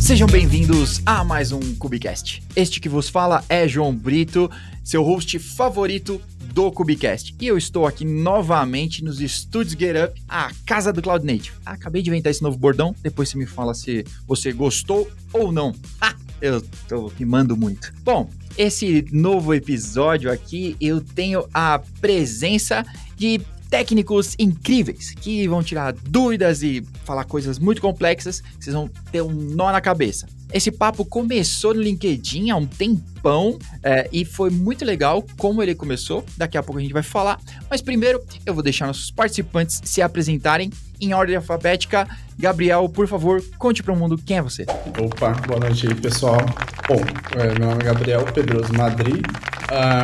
Sejam bem-vindos a mais um Cubicast. Este que vos fala é João Brito, seu host favorito do Cubicast. E eu estou aqui novamente nos estúdios GetUp, a casa do Cloud Native. Acabei de inventar esse novo bordão, depois você me fala se você gostou ou não. Eu tô rimando muito. Bom, esse novo episódio aqui eu tenho a presença de técnicos incríveis que vão tirar dúvidas e falar coisas muito complexas que vocês vão ter um nó na cabeça. Esse papo começou no LinkedIn há um tempão e foi muito legal como ele começou. Daqui a pouco a gente vai falar, mas primeiro eu vou deixar nossos participantes se apresentarem em ordem alfabética. Gabriel, por favor, conte para o mundo quem é você. Opa, boa noite aí, pessoal. Bom, meu nome é Gabriel Pedroso Madri.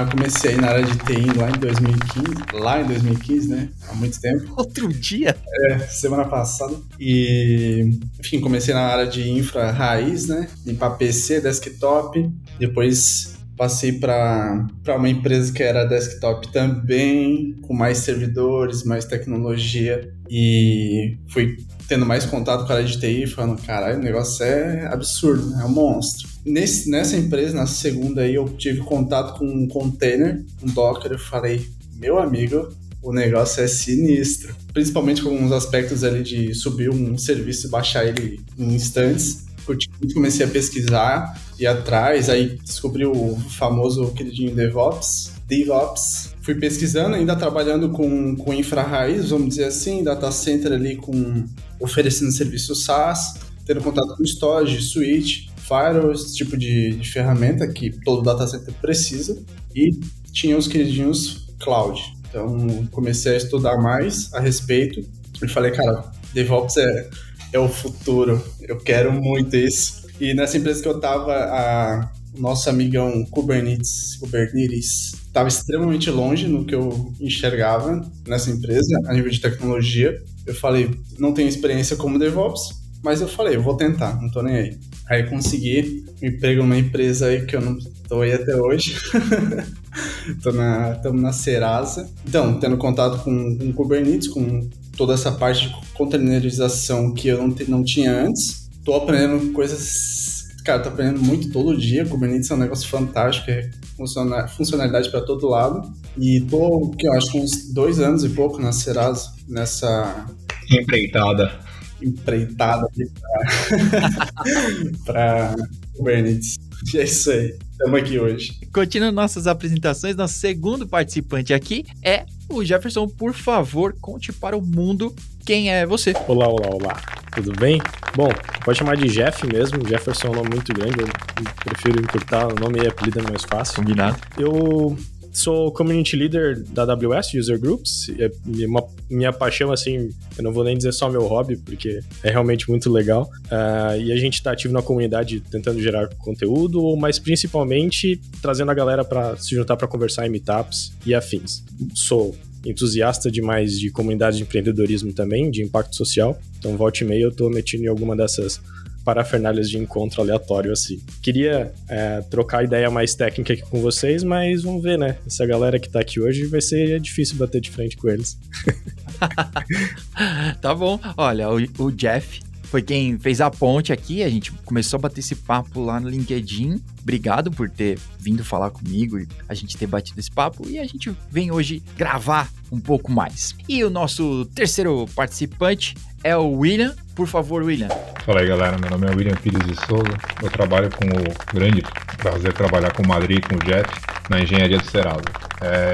Comecei na área de TI lá em 2015, né? Há muito tempo. Outro dia? Semana passada. E, enfim, comecei na área de infra raiz, né? Limpar PC, desktop. Depois passei para uma empresa que era desktop também, com mais servidores, mais tecnologia. E fui tendo mais contato com a área de TI, falando, caralho, o negócio é absurdo, né? É um monstro. Nessa empresa, na segunda aí, eu tive contato com um container, um Docker, eu falei, meu amigo, o negócio é sinistro. Principalmente com alguns aspectos ali de subir um serviço e baixar ele em instantes. Comecei a pesquisar, ir atrás, aí descobri o famoso queridinho DevOps. Fui pesquisando, ainda trabalhando com infra raiz, vamos dizer assim, data center ali, oferecendo serviço SaaS, tendo contato com storage, switch, firewall, esse tipo de ferramenta que todo data center precisa, e tinha os queridinhos cloud. Então comecei a estudar mais a respeito e falei, cara, DevOps é o futuro, eu quero muito isso. E nessa empresa que eu tava, o nosso amigão Kubernetes estava extremamente longe no que eu enxergava nessa empresa, a nível de tecnologia. Eu falei, não tenho experiência como DevOps, mas eu falei, eu vou tentar, não tô nem aí. Aí consegui um emprego numa empresa aí que eu não tô aí até hoje. Estamos na Serasa. Então, tendo contato com Kubernetes, com toda essa parte de containerização que eu não tinha antes. Tô aprendendo coisas... Cara, tô aprendendo muito todo dia. Kubernetes é um negócio fantástico, é funcionalidade para todo lado. E tô, eu acho, com uns 2 anos e pouco na Serasa, nessa... empreitada para Kubernetes. E é isso aí. Estamos aqui hoje. Continuando nossas apresentações, nosso segundo participante aqui é o Jefferson. Por favor, conte para o mundo quem é você. Olá. Tudo bem? Bom, pode chamar de Jeff mesmo. Jefferson é um nome muito grande. Eu prefiro encurtar o nome e apelido, é mais fácil. Combinado. Eu sou Community Leader da AWS, User Groups. Minha paixão, assim, eu não vou nem dizer só meu hobby, porque é realmente muito legal. E a gente está ativo na comunidade tentando gerar conteúdo, mas principalmente trazendo a galera para se juntar para conversar em meetups e afins. Sou entusiasta demais de comunidade de empreendedorismo também, de impacto social. Então, volta e meia, eu estou metido em alguma dessas parafernálias de encontro aleatório, assim. Queria trocar ideia mais técnica aqui com vocês, mas vamos ver, né? Essa galera que tá aqui hoje vai ser difícil bater de frente com eles. Tá bom. Olha, o Jeff foi quem fez a ponte aqui. A gente começou a bater esse papo lá no LinkedIn. Obrigado por ter vindo falar comigo e a gente ter batido esse papo. E a gente vem hoje gravar um pouco mais. E o nosso terceiro participante é o William. Por favor, William. Fala aí, galera. Meu nome é William Pires de Souza. Eu trabalho com o grande prazer de trabalhar com o Madri e com o Jeff na engenharia do Serasa.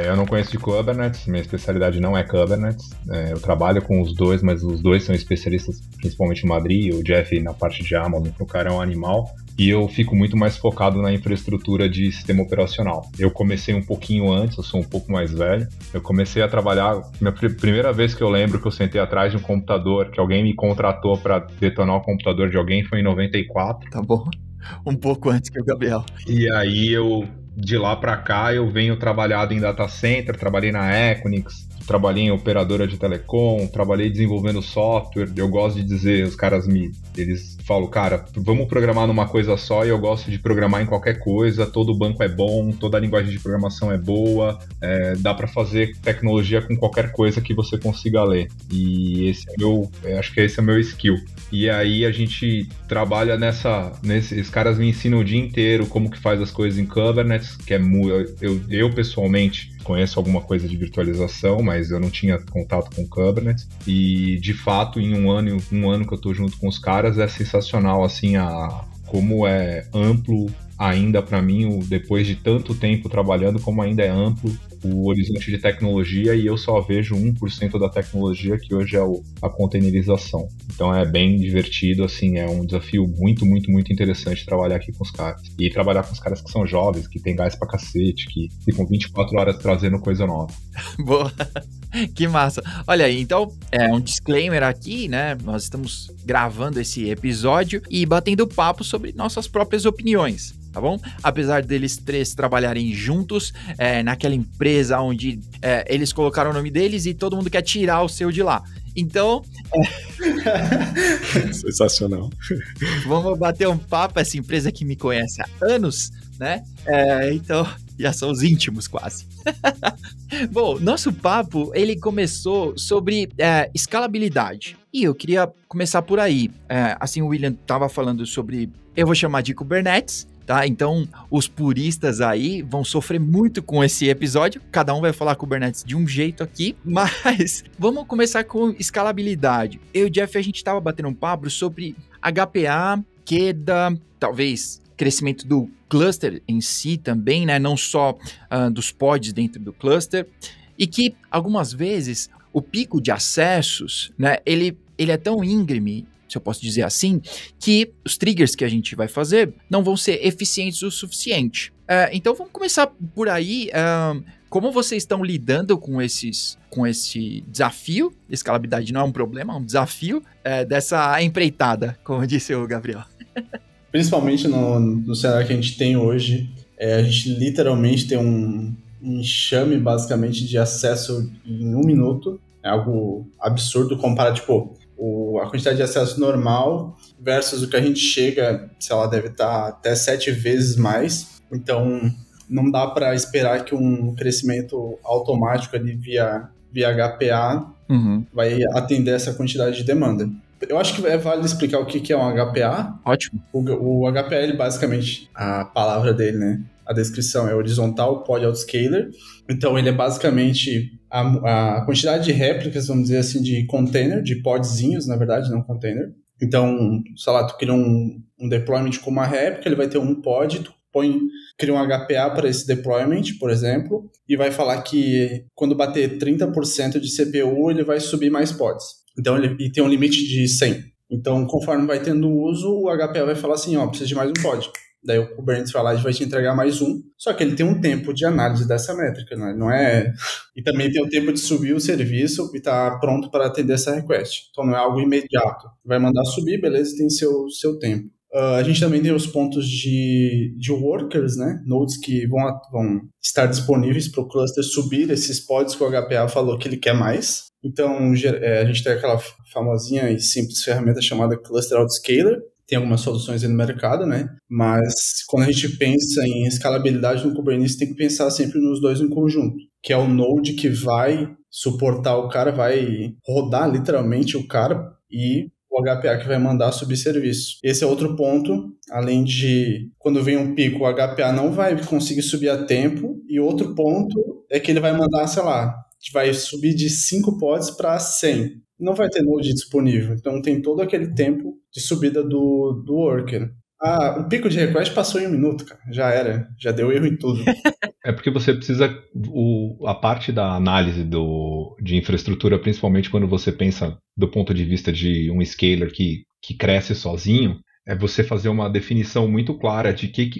Eu não conheço de Kubernetes, minha especialidade não é Kubernetes. Eu trabalho com os dois, mas os dois são especialistas, principalmente o Madri e o Jeff na parte de Amazon, o cara é um animal. E eu fico muito mais focado na infraestrutura de sistema operacional. Eu comecei um pouquinho antes, eu sou um pouco mais velho. Eu comecei a trabalhar, minha primeira vez que eu lembro que eu sentei atrás de um computador, que alguém me contratou para detonar o computador de alguém, foi em 94. Tá bom. Um pouco antes que o Gabriel. E aí eu de lá para cá eu venho trabalhado em data center, trabalhei na Equinix, trabalhei em operadora de telecom, trabalhei desenvolvendo software. Eu gosto de dizer, eles falam, cara, vamos programar numa coisa só, e eu gosto de programar em qualquer coisa, todo banco é bom, toda linguagem de programação é boa, dá para fazer tecnologia com qualquer coisa que você consiga ler. E acho que esse é o meu skill. E aí a gente trabalha esses caras me ensinam o dia inteiro como que faz as coisas em Kubernetes, que eu pessoalmente conheço alguma coisa de virtualização, mas eu não tinha contato com Kubernetes. E de fato, em um ano que eu tô junto com os caras, é sensacional assim como é amplo ainda para mim, depois de tanto tempo trabalhando, como ainda é amplo o horizonte de tecnologia, e eu só vejo 1% da tecnologia, que hoje é a containerização. Então é bem divertido, assim, é um desafio muito, muito, muito interessante trabalhar aqui com os caras. E trabalhar com os caras que são jovens, que tem gás pra cacete, que ficam 24 horas trazendo coisa nova. Boa, que massa. Olha aí, então, um disclaimer aqui, né? Nós estamos gravando esse episódio e batendo papo sobre nossas próprias opiniões. Tá bom? Apesar deles três trabalharem juntos naquela empresa onde eles colocaram o nome deles e todo mundo quer tirar o seu de lá. Então... Sensacional. Vamos bater um papo, essa empresa que me conhece há anos, né? Então, já são os íntimos quase. Bom, nosso papo, ele começou sobre escalabilidade. E eu queria começar por aí. Assim, o William estava falando sobre, eu vou chamar de Kubernetes, tá? Então, os puristas aí vão sofrer muito com esse episódio. Cada um vai falar Kubernetes de um jeito aqui, mas vamos começar com escalabilidade. Eu e o Jeff, a gente estava batendo um papo sobre HPA, queda, talvez crescimento do cluster em si também, né? Não só dos pods dentro do cluster. E que, algumas vezes, o pico de acessos, né? Ele é tão íngreme, se eu posso dizer assim, que os triggers que a gente vai fazer não vão ser eficientes o suficiente. Então vamos começar por aí. Como vocês estão lidando com esse desafio? Escalabilidade não é um problema, é um desafio dessa empreitada, como disse o Gabriel. Principalmente no cenário que a gente tem hoje, a gente literalmente tem um enxame basicamente de acesso em 1 minuto. É algo absurdo comparar, a quantidade de acesso normal versus o que a gente chega, sei lá, deve estar até 7 vezes mais. Então, não dá para esperar que um crescimento automático ali via HPA vai atender essa quantidade de demanda. Eu acho que é válido explicar o que é um HPA. Ótimo. O HPA, ele basicamente, a palavra dele, né? A descrição é horizontal pod autoscaler. Então, ele é basicamente a quantidade de réplicas, vamos dizer assim, de container, de podzinhos, na verdade, não container. Então, sei lá, tu cria um deployment com uma réplica, ele vai ter um pod, tu cria um HPA para esse deployment, por exemplo, e vai falar que quando bater 30% de CPU, ele vai subir mais pods. Então, e tem um limite de 100. Então, conforme vai tendo uso, o HPA vai falar assim, precisa de mais um pod. Daí o Kubernetes vai lá e vai te entregar mais um. Só que ele tem um tempo de análise dessa métrica, né? Não é... E também tem o tempo de subir o serviço e tá pronto para atender essa request. Então não é algo imediato. Vai mandar subir, beleza, tem seu tempo. A gente também tem os pontos de workers, né? Nodes que vão estar disponíveis para o cluster subir esses pods que o HPA falou que ele quer mais. Então a gente tem aquela famosinha e simples ferramenta chamada Cluster Autoscaler. Tem algumas soluções aí no mercado, né? Mas quando a gente pensa em escalabilidade no Kubernetes, tem que pensar sempre nos dois em conjunto, que é o node que vai suportar o cara, vai rodar literalmente o cara, e o HPA que vai mandar subir serviço. Esse é outro ponto, além de quando vem um pico, o HPA não vai conseguir subir a tempo, e outro ponto é que ele vai mandar, sei lá, vai subir de 5 pods para 100. Não vai ter node disponível, então tem todo aquele tempo de subida do worker. O pico de request passou em 1 minuto, cara. Já era, já deu erro em tudo. É porque você precisa, a parte da análise de infraestrutura, principalmente quando você pensa do ponto de vista de um scaler que cresce sozinho, é você fazer uma definição muito clara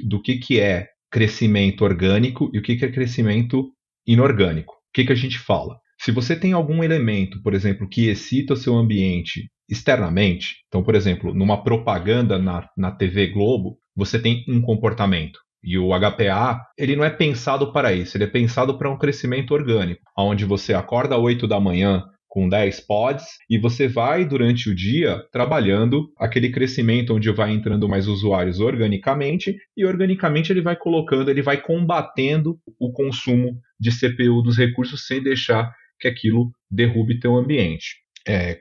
do que é crescimento orgânico e o que é crescimento inorgânico. O que a gente fala? Se você tem algum elemento, por exemplo, que excita o seu ambiente externamente, então, por exemplo, numa propaganda na TV Globo, você tem um comportamento. E o HPA, ele não é pensado para isso, ele é pensado para um crescimento orgânico, onde você acorda às 8 da manhã com 10 pods e você vai, durante o dia, trabalhando aquele crescimento onde vai entrando mais usuários organicamente e organicamente ele vai colocando, ele vai combatendo o consumo de CPU dos recursos sem deixar que aquilo derrube teu ambiente.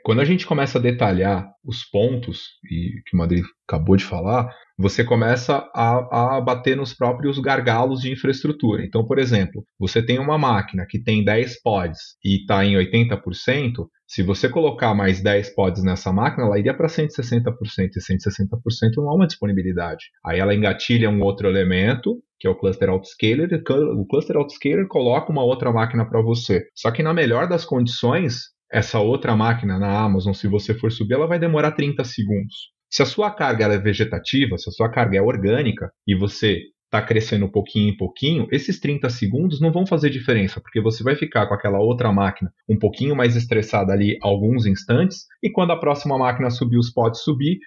Quando a gente começa a detalhar os pontos, e que o Madrid acabou de falar, você começa a bater nos próprios gargalos de infraestrutura. Então, por exemplo, você tem uma máquina que tem 10 pods e está em 80%, se você colocar mais 10 pods nessa máquina, ela iria para 160%, e 160% não há uma disponibilidade. Aí ela engatilha um outro elemento, que é o Cluster Autoscaler, o Cluster Autoscaler coloca uma outra máquina para você. Só que na melhor das condições, essa outra máquina na Amazon, se você for subir, ela vai demorar 30 segundos. Se a sua carga ela é vegetativa, se a sua carga é orgânica e você está crescendo pouquinho em pouquinho, esses 30 segundos não vão fazer diferença, porque você vai ficar com aquela outra máquina um pouquinho mais estressada ali alguns instantes, e quando a próxima máquina subir, os pods subir,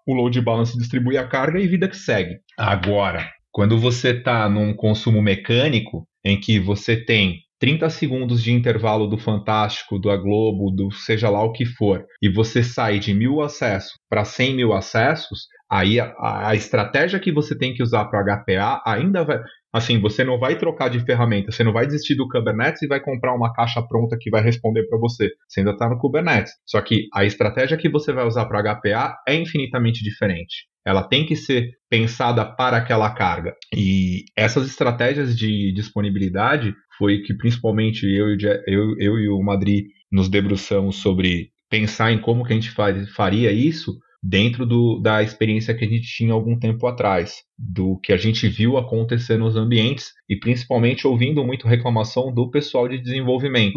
o load balance distribui a carga e vida que segue. Agora, quando você está num consumo mecânico, em que você tem 30 segundos de intervalo do Fantástico, do A Globo, do seja lá o que for, e você sai de 1.000 acessos para 100.000 acessos, aí a estratégia que você tem que usar para o HPA ainda vai... Assim, você não vai trocar de ferramenta, você não vai desistir do Kubernetes e vai comprar uma caixa pronta que vai responder para você. Você ainda está no Kubernetes. Só que a estratégia que você vai usar para o HPA é infinitamente diferente. Ela tem que ser pensada para aquela carga. E essas estratégias de disponibilidade foi que principalmente eu e o Madrid nos debruçamos sobre pensar em como que a gente faria isso dentro da experiência que a gente tinha algum tempo atrás, do que a gente viu acontecer nos ambientes e principalmente ouvindo muito reclamação do pessoal de desenvolvimento.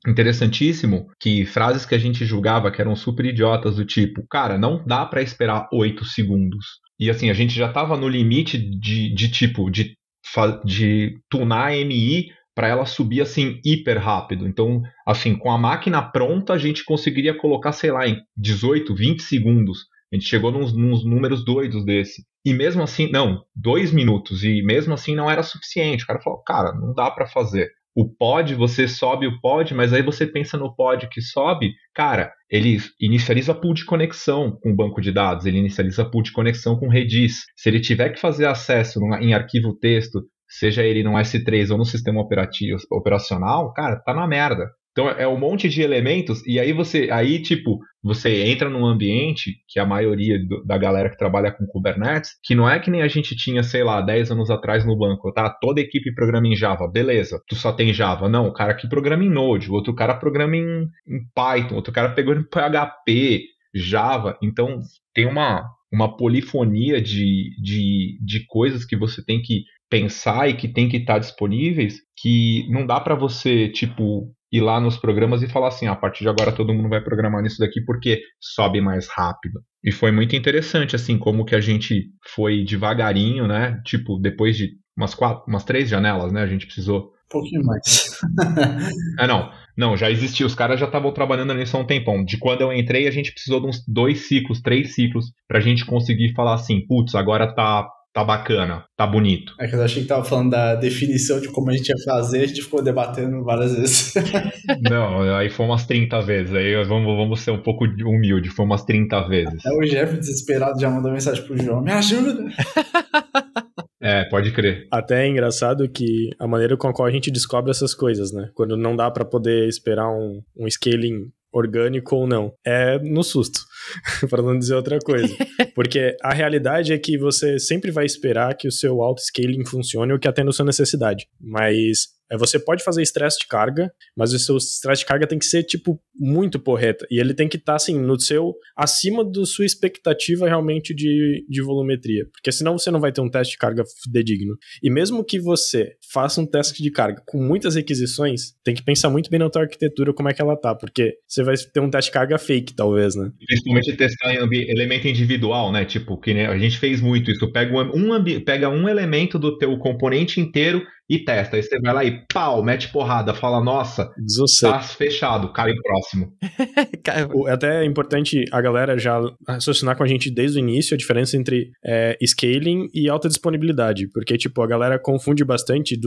Interessantíssimo que frases que a gente julgava que eram super idiotas do tipo, cara, não dá para esperar 8 segundos. E assim, a gente já estava no limite de tunar a MI para ela subir assim hiper rápido. Então, assim, com a máquina pronta, a gente conseguiria colocar, sei lá, em 18, 20 segundos. A gente chegou nos números doidos desse. E mesmo assim, 2 minutos. E mesmo assim não era suficiente. O cara falou, cara, não dá para fazer. O pod, você sobe o pod, mas aí você pensa no pod que sobe, cara, ele inicializa pool de conexão com o banco de dados, ele inicializa pool de conexão com Redis. Se ele tiver que fazer acesso em arquivo texto, seja ele no S3 ou no sistema operacional, cara, tá na merda. Então é um monte de elementos, e aí você entra num ambiente que a maioria da galera que trabalha com Kubernetes, que não é que nem a gente tinha, sei lá, 10 anos atrás no banco, tá? Toda equipe programa em Java, beleza, tu só tem Java. Não, o cara aqui programa em Node, o outro cara programa em Python, outro cara pegou em PHP, Java. Então tem uma polifonia de coisas que você tem que pensar e que tem que estar disponíveis, que não dá para você, ir lá nos programas e falar assim, a partir de agora todo mundo vai programar nisso daqui porque sobe mais rápido. E foi muito interessante, assim, como que a gente foi devagarinho, né? Depois de umas 3 janelas, né? A gente precisou... Um pouquinho mais. Não, já existia. Os caras já estavam trabalhando nisso há um tempão. De quando eu entrei, a gente precisou de uns 2 ciclos, 3 ciclos, pra gente conseguir falar assim, putz, agora tá bacana, tá bonito. É que eu achei que tava falando da definição de como a gente ia fazer, a gente ficou debatendo várias vezes. Não, aí foi umas 30 vezes, aí vamos ser um pouco humilde, foi umas 30 vezes. Até o Jeff, desesperado, já mandou mensagem pro João, me ajuda! Pode crer. Até é engraçado que a maneira com a qual a gente descobre essas coisas, né? Quando não dá pra poder esperar um scaling orgânico ou não. É no susto, para não dizer outra coisa. Porque a realidade é que você sempre vai esperar que o seu auto-scaling funcione ou que atenda a sua necessidade. Mas você pode fazer estresse de carga, mas o seu estresse de carga tem que ser, muito porreta. E ele tem que estar, assim, acima da sua expectativa realmente de volumetria. Porque senão você não vai ter um teste de carga fidedigno. E mesmo que você faça um teste de carga com muitas requisições, tem que pensar muito bem na tua arquitetura, como é que ela tá. Porque você vai ter um teste de carga fake, talvez, né? Principalmente testar em elemento individual, né? Que a gente fez muito isso. Pega um elemento do teu componente inteiro e testa. Aí você vai lá e pau, mete porrada, fala, nossa, tá fechado, cai o próximo. É até importante a galera já raciocinar com a gente desde o início a diferença entre scaling e alta disponibilidade, porque, tipo, a galera confunde bastante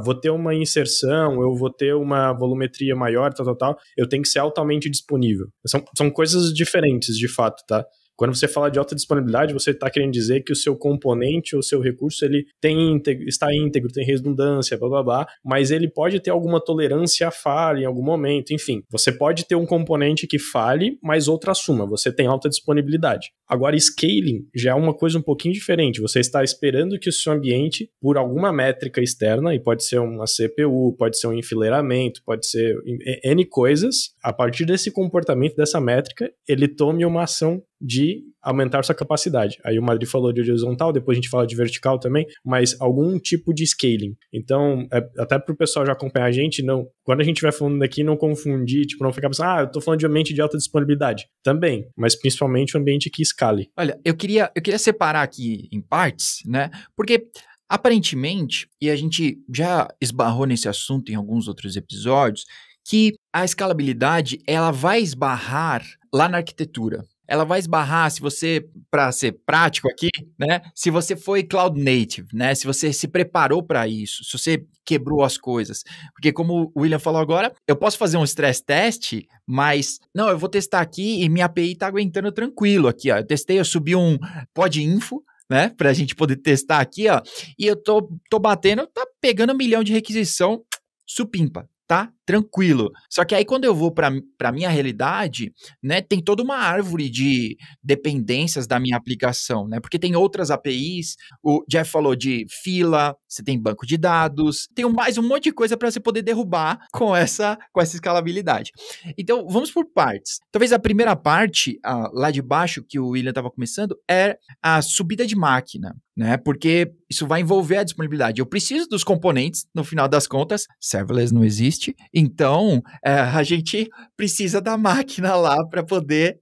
vou ter uma inserção, eu vou ter uma volumetria maior, tal, eu tenho que ser altamente disponível. São coisas diferentes, de fato, tá? Quando você fala de alta disponibilidade, você está querendo dizer que o seu componente ou o seu recurso ele está íntegro, tem redundância, blá blá blá, mas ele pode ter alguma tolerância à falha em algum momento, enfim. Você pode ter um componente que falhe, mas outro assuma, você tem alta disponibilidade. Agora, scaling já é uma coisa um pouquinho diferente. Você está esperando que o seu ambiente, por alguma métrica externa, e pode ser uma CPU, pode ser um enfileiramento, pode ser N coisas, a partir desse comportamento, dessa métrica, ele tome uma ação de aumentar sua capacidade. Aí o Madri falou de horizontal, depois a gente fala de vertical também, mas algum tipo de scaling. Então, até pro pessoal já acompanhar a gente, quando a gente vai falando aqui, não confundir, tipo, não ficar pensando, eu tô falando de ambiente de alta disponibilidade. Também, mas principalmente um ambiente que escale. Olha, eu queria separar aqui em partes, né? Porque aparentemente, e a gente já esbarrou nesse assunto em alguns outros episódios, que a escalabilidade, ela vai esbarrar lá na arquitetura. Ela vai esbarrar, se você, para ser prático aqui, né? Se você foi cloud native, né? Se você se preparou para isso, se você quebrou as coisas. Porque como o William falou agora, eu posso fazer um stress test, mas não, eu vou testar aqui e minha API tá aguentando tranquilo aqui, ó. Eu testei, eu subi um pod info, né? Pra gente poder testar aqui, ó. E eu tô batendo, tá pegando 1 milhão de requisição, supimpa. Tá? Tranquilo. Só que aí quando eu vou para minha realidade, né, tem toda uma árvore de dependências da minha aplicação, né? Porque tem outras APIs, o Jeff falou de fila, você tem banco de dados, tem mais um monte de coisa para você poder derrubar com essa escalabilidade. Então, vamos por partes. Talvez a primeira parte, lá de baixo, que o William estava começando, é a subida de máquina, né? Porque isso vai envolver a disponibilidade. Eu preciso dos componentes, no final das contas, serverless não existe, então a gente precisa da máquina lá para poder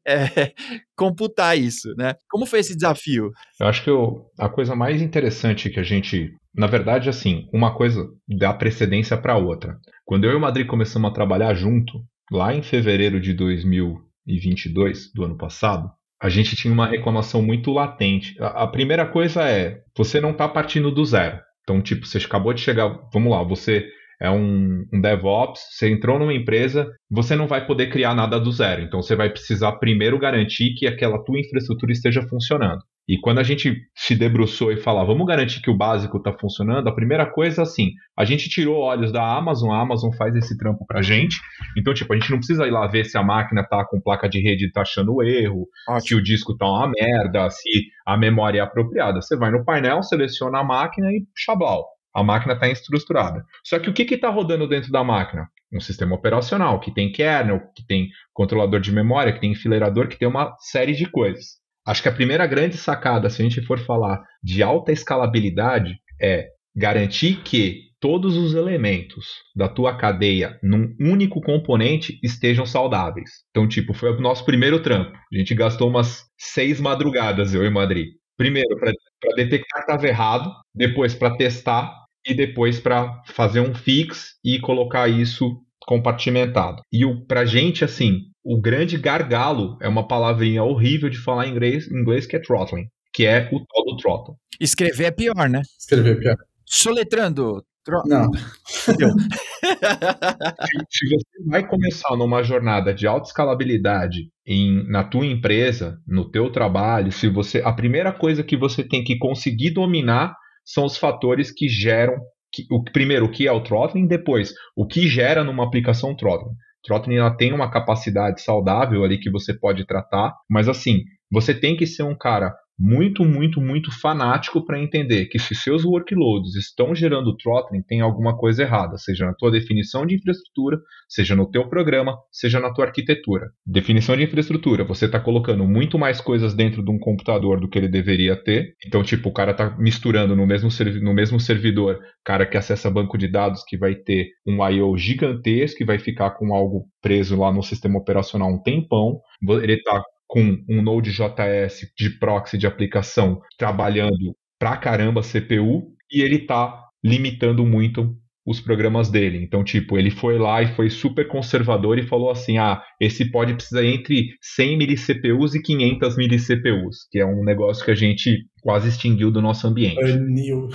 computar isso, né? Como foi esse desafio? Eu acho que a coisa mais interessante que a gente, na verdade, assim, uma coisa dá precedência para outra. Quando eu e o Madri começamos a trabalhar junto, lá em fevereiro de 2022, do ano passado, a gente tinha uma reclamação muito latente. A primeira coisa é, você não está partindo do zero. Então, tipo, você acabou de chegar, vamos lá, você é um DevOps, você entrou numa empresa, você não vai poder criar nada do zero. Então, você vai precisar primeiro garantir que aquela tua infraestrutura esteja funcionando. E quando a gente se debruçou e falou, vamos garantir que o básico está funcionando, a primeira coisa, assim, a gente tirou olhos da Amazon, a Amazon faz esse trampo pra gente, então, tipo, a gente não precisa ir lá ver se a máquina tá com placa de rede e tá achando erro, se o disco tá uma merda, se a memória é apropriada. Você vai no painel, seleciona a máquina e xablau. A máquina está estruturada. Só que o que está rodando dentro da máquina? Um sistema operacional, que tem kernel, que tem controlador de memória, que tem enfileirador, que tem uma série de coisas. Acho que a primeira grande sacada, se a gente for falar de alta escalabilidade, é garantir que todos os elementos da tua cadeia num único componente estejam saudáveis. Então, tipo, foi o nosso primeiro trampo. A gente gastou umas 6 madrugadas, eu e o Madri. Primeiro, para detectar que estava errado, depois para testar e depois para fazer um fix e colocar isso compartimentado. E pra gente, assim, o grande gargalo é uma palavrinha horrível de falar em inglês que é throttling, que é o tal do throttle. Escrever é pior, né? Escrever é pior. Soletrando. Não. Se você vai começar numa jornada de alta escalabilidade na tua empresa, no teu trabalho, a primeira coisa que você tem que conseguir dominar são os fatores que geram, primeiro, o que é o throttling, depois, o que gera numa aplicação throttling. Throttling ela tem uma capacidade saudável ali que você pode tratar, mas assim, você tem que ser um cara muito, muito, muito fanático para entender que se seus workloads estão gerando throttling, tem alguma coisa errada, seja na tua definição de infraestrutura, seja no teu programa, seja na tua arquitetura. Definição de infraestrutura, você está colocando muito mais coisas dentro de um computador do que ele deveria ter. Então, tipo, o cara está misturando no mesmo servidor, cara que acessa banco de dados que vai ter um I/O gigantesco, que vai ficar com algo preso lá no sistema operacional um tempão. Ele está com um Node.js de proxy de aplicação trabalhando pra caramba CPU, e ele tá limitando muito os programas dele. Então, tipo, ele foi lá e foi super conservador e falou assim, esse pod precisa entre 100 milicPUs e 500 milicPUs, que é um negócio que a gente quase extinguiu do nosso ambiente. Baniu.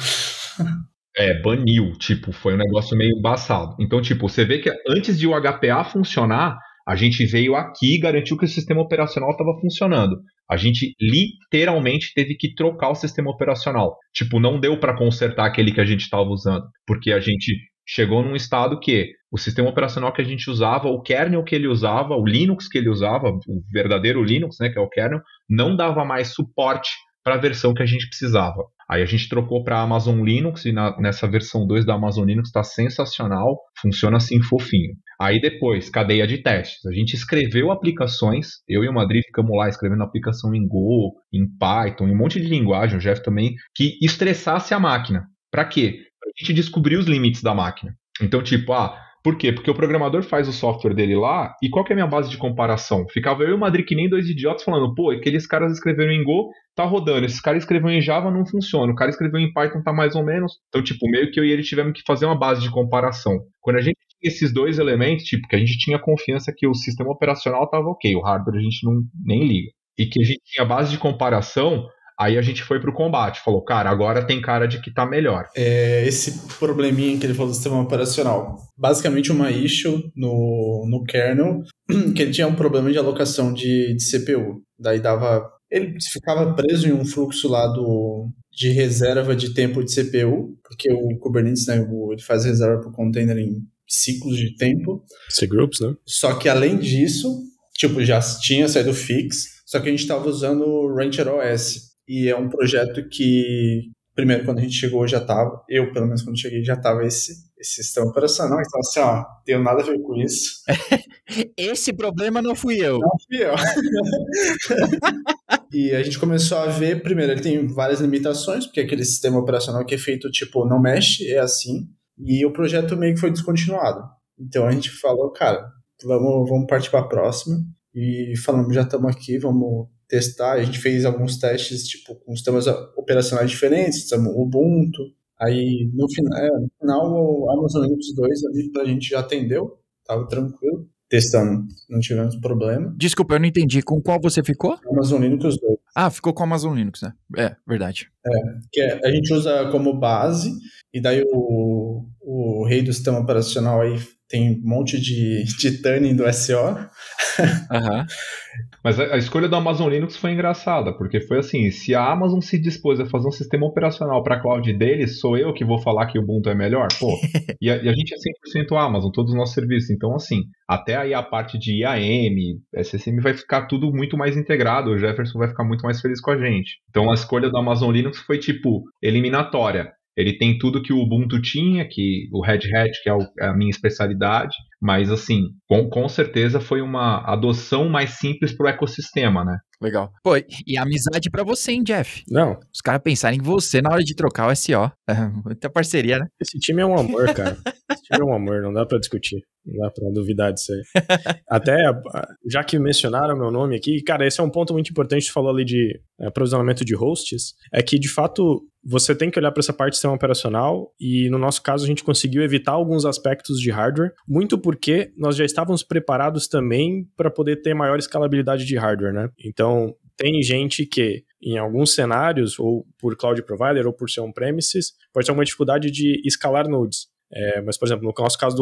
Baniu, tipo, foi um negócio meio embaçado. Então, tipo, você vê que antes de o HPA funcionar, a gente veio aqui e garantiu que o sistema operacional estava funcionando. A gente literalmente teve que trocar o sistema operacional. Tipo, não deu para consertar aquele que a gente estava usando, porque a gente chegou num estado que o sistema operacional que a gente usava, o kernel que ele usava, o Linux que ele usava, o verdadeiro Linux, né, que é o kernel, não dava mais suporte para a versão que a gente precisava. Aí a gente trocou para a Amazon Linux e nessa versão 2 da Amazon Linux está sensacional, funciona assim fofinho. Aí depois, cadeia de testes. A gente escreveu aplicações, eu e o Madrid ficamos lá escrevendo aplicação em Go, em Python, em um monte de linguagem, o Jeff também, que estressasse a máquina. Para quê? Para a gente descobrir os limites da máquina. Então, tipo, por quê? Porque o programador faz o software dele lá, e qual que é a minha base de comparação? Ficava eu e o Madrid que nem dois idiotas falando, aqueles caras escreveram em Go, tá rodando, esses caras escreveram em Java, não funciona, o cara escreveu em Python, tá mais ou menos. Então, tipo, meio que eu e ele tivemos que fazer uma base de comparação. Quando a gente tinha esses dois elementos, tipo, que a gente tinha confiança que o sistema operacional tava ok, o hardware a gente nem liga. E que a gente tinha base de comparação, aí a gente foi pro combate, falou, cara, agora tem cara de que tá melhor. Esse probleminha que ele falou do sistema operacional, basicamente uma issue no kernel, que ele tinha um problema de alocação de CPU. Daí ele ficava preso em um fluxo lá de reserva de tempo de CPU, porque o Kubernetes, né, ele faz reserva pro container em ciclos de tempo. C-Groups, né? Só que além disso, tipo, já tinha saído fix, só que a gente estava usando o Rancher OS. E é um projeto que, primeiro, quando a gente chegou, eu, pelo menos, quando cheguei, já estava esse sistema operacional. Então, assim, tenho nada a ver com isso. Esse problema não fui eu. Não fui eu. E a gente começou a ver, primeiro, ele tem várias limitações, porque aquele sistema operacional que é feito, tipo, não mexe, é assim. E o projeto meio que foi descontinuado. Então, a gente falou, cara, vamos partir para a próxima. E falamos, já estamos aqui, vamos testar. A gente fez alguns testes, tipo, com sistemas operacionais diferentes, o Ubuntu. Aí, no final, o Amazon Linux 2 ali a gente já atendeu, tava tranquilo, testando, não tivemos problema. Desculpa, eu não entendi. Com qual você ficou? Amazon Linux 2. Ficou com o Amazon Linux, né? Verdade. Que a gente usa como base, e daí o rei do sistema operacional aí tem um monte de tuning do SO. Aham. Mas a escolha do Amazon Linux foi engraçada, porque foi assim, se a Amazon se dispôs a fazer um sistema operacional para a cloud deles, sou eu que vou falar que o Ubuntu é melhor? E a gente é 100% Amazon, todos os nossos serviços. Então, assim, até aí a parte de IAM, SSM vai ficar tudo muito mais integrado, o Jefferson vai ficar muito mais feliz com a gente. Então, a escolha do Amazon Linux foi, tipo, eliminatória. Ele tem tudo que o Ubuntu tinha, que o Red Hat, que é a minha especialidade, mas assim, com certeza foi uma adoção mais simples pro ecossistema, né? Legal. E amizade pra você, hein, Jeff? Não. Os caras pensarem em você na hora de trocar o SO. Muita parceria, né? Esse time é um amor, cara. Esse time é um amor, não dá pra discutir. Não dá pra duvidar disso aí. Até, já que mencionaram meu nome aqui, cara, esse é um ponto muito importante, você falou ali de aprovisionamento de hosts, é que, de fato, você tem que olhar para essa parte do sistema operacional e, no nosso caso, a gente conseguiu evitar alguns aspectos de hardware, muito porque nós já estávamos preparados também para poder ter maior escalabilidade de hardware, né? Então, tem gente que, em alguns cenários, ou por cloud provider, ou por ser on-premises, pode ter uma dificuldade de escalar nodes. Mas, por exemplo, no nosso caso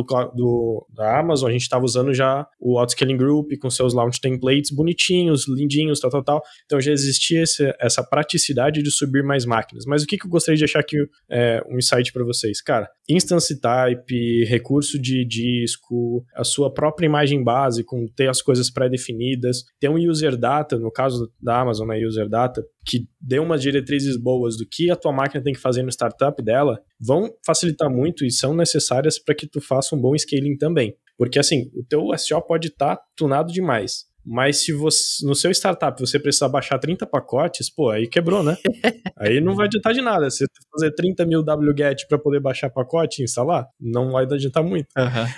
da Amazon, a gente estava usando já o Autoscaling Group com seus launch templates bonitinhos, lindinhos, tal. Então já existia essa praticidade de subir mais máquinas. Mas o que eu gostaria de deixar aqui um insight para vocês? Cara, instance type, recurso de disco, a sua própria imagem base, com ter as coisas pré-definidas, ter um user data, no caso da Amazon, né, user data, que dê umas diretrizes boas do que a tua máquina tem que fazer no startup dela, vão facilitar muito e são necessárias para que tu faça um bom scaling também. Porque assim, o teu SEO pode estar tunado demais, Mas se você, no seu startup você precisar baixar 30 pacotes, pô, aí quebrou, né? Aí não vai adiantar de nada. Você fazer 30 mil wget para poder baixar pacote e instalar, não vai adiantar muito.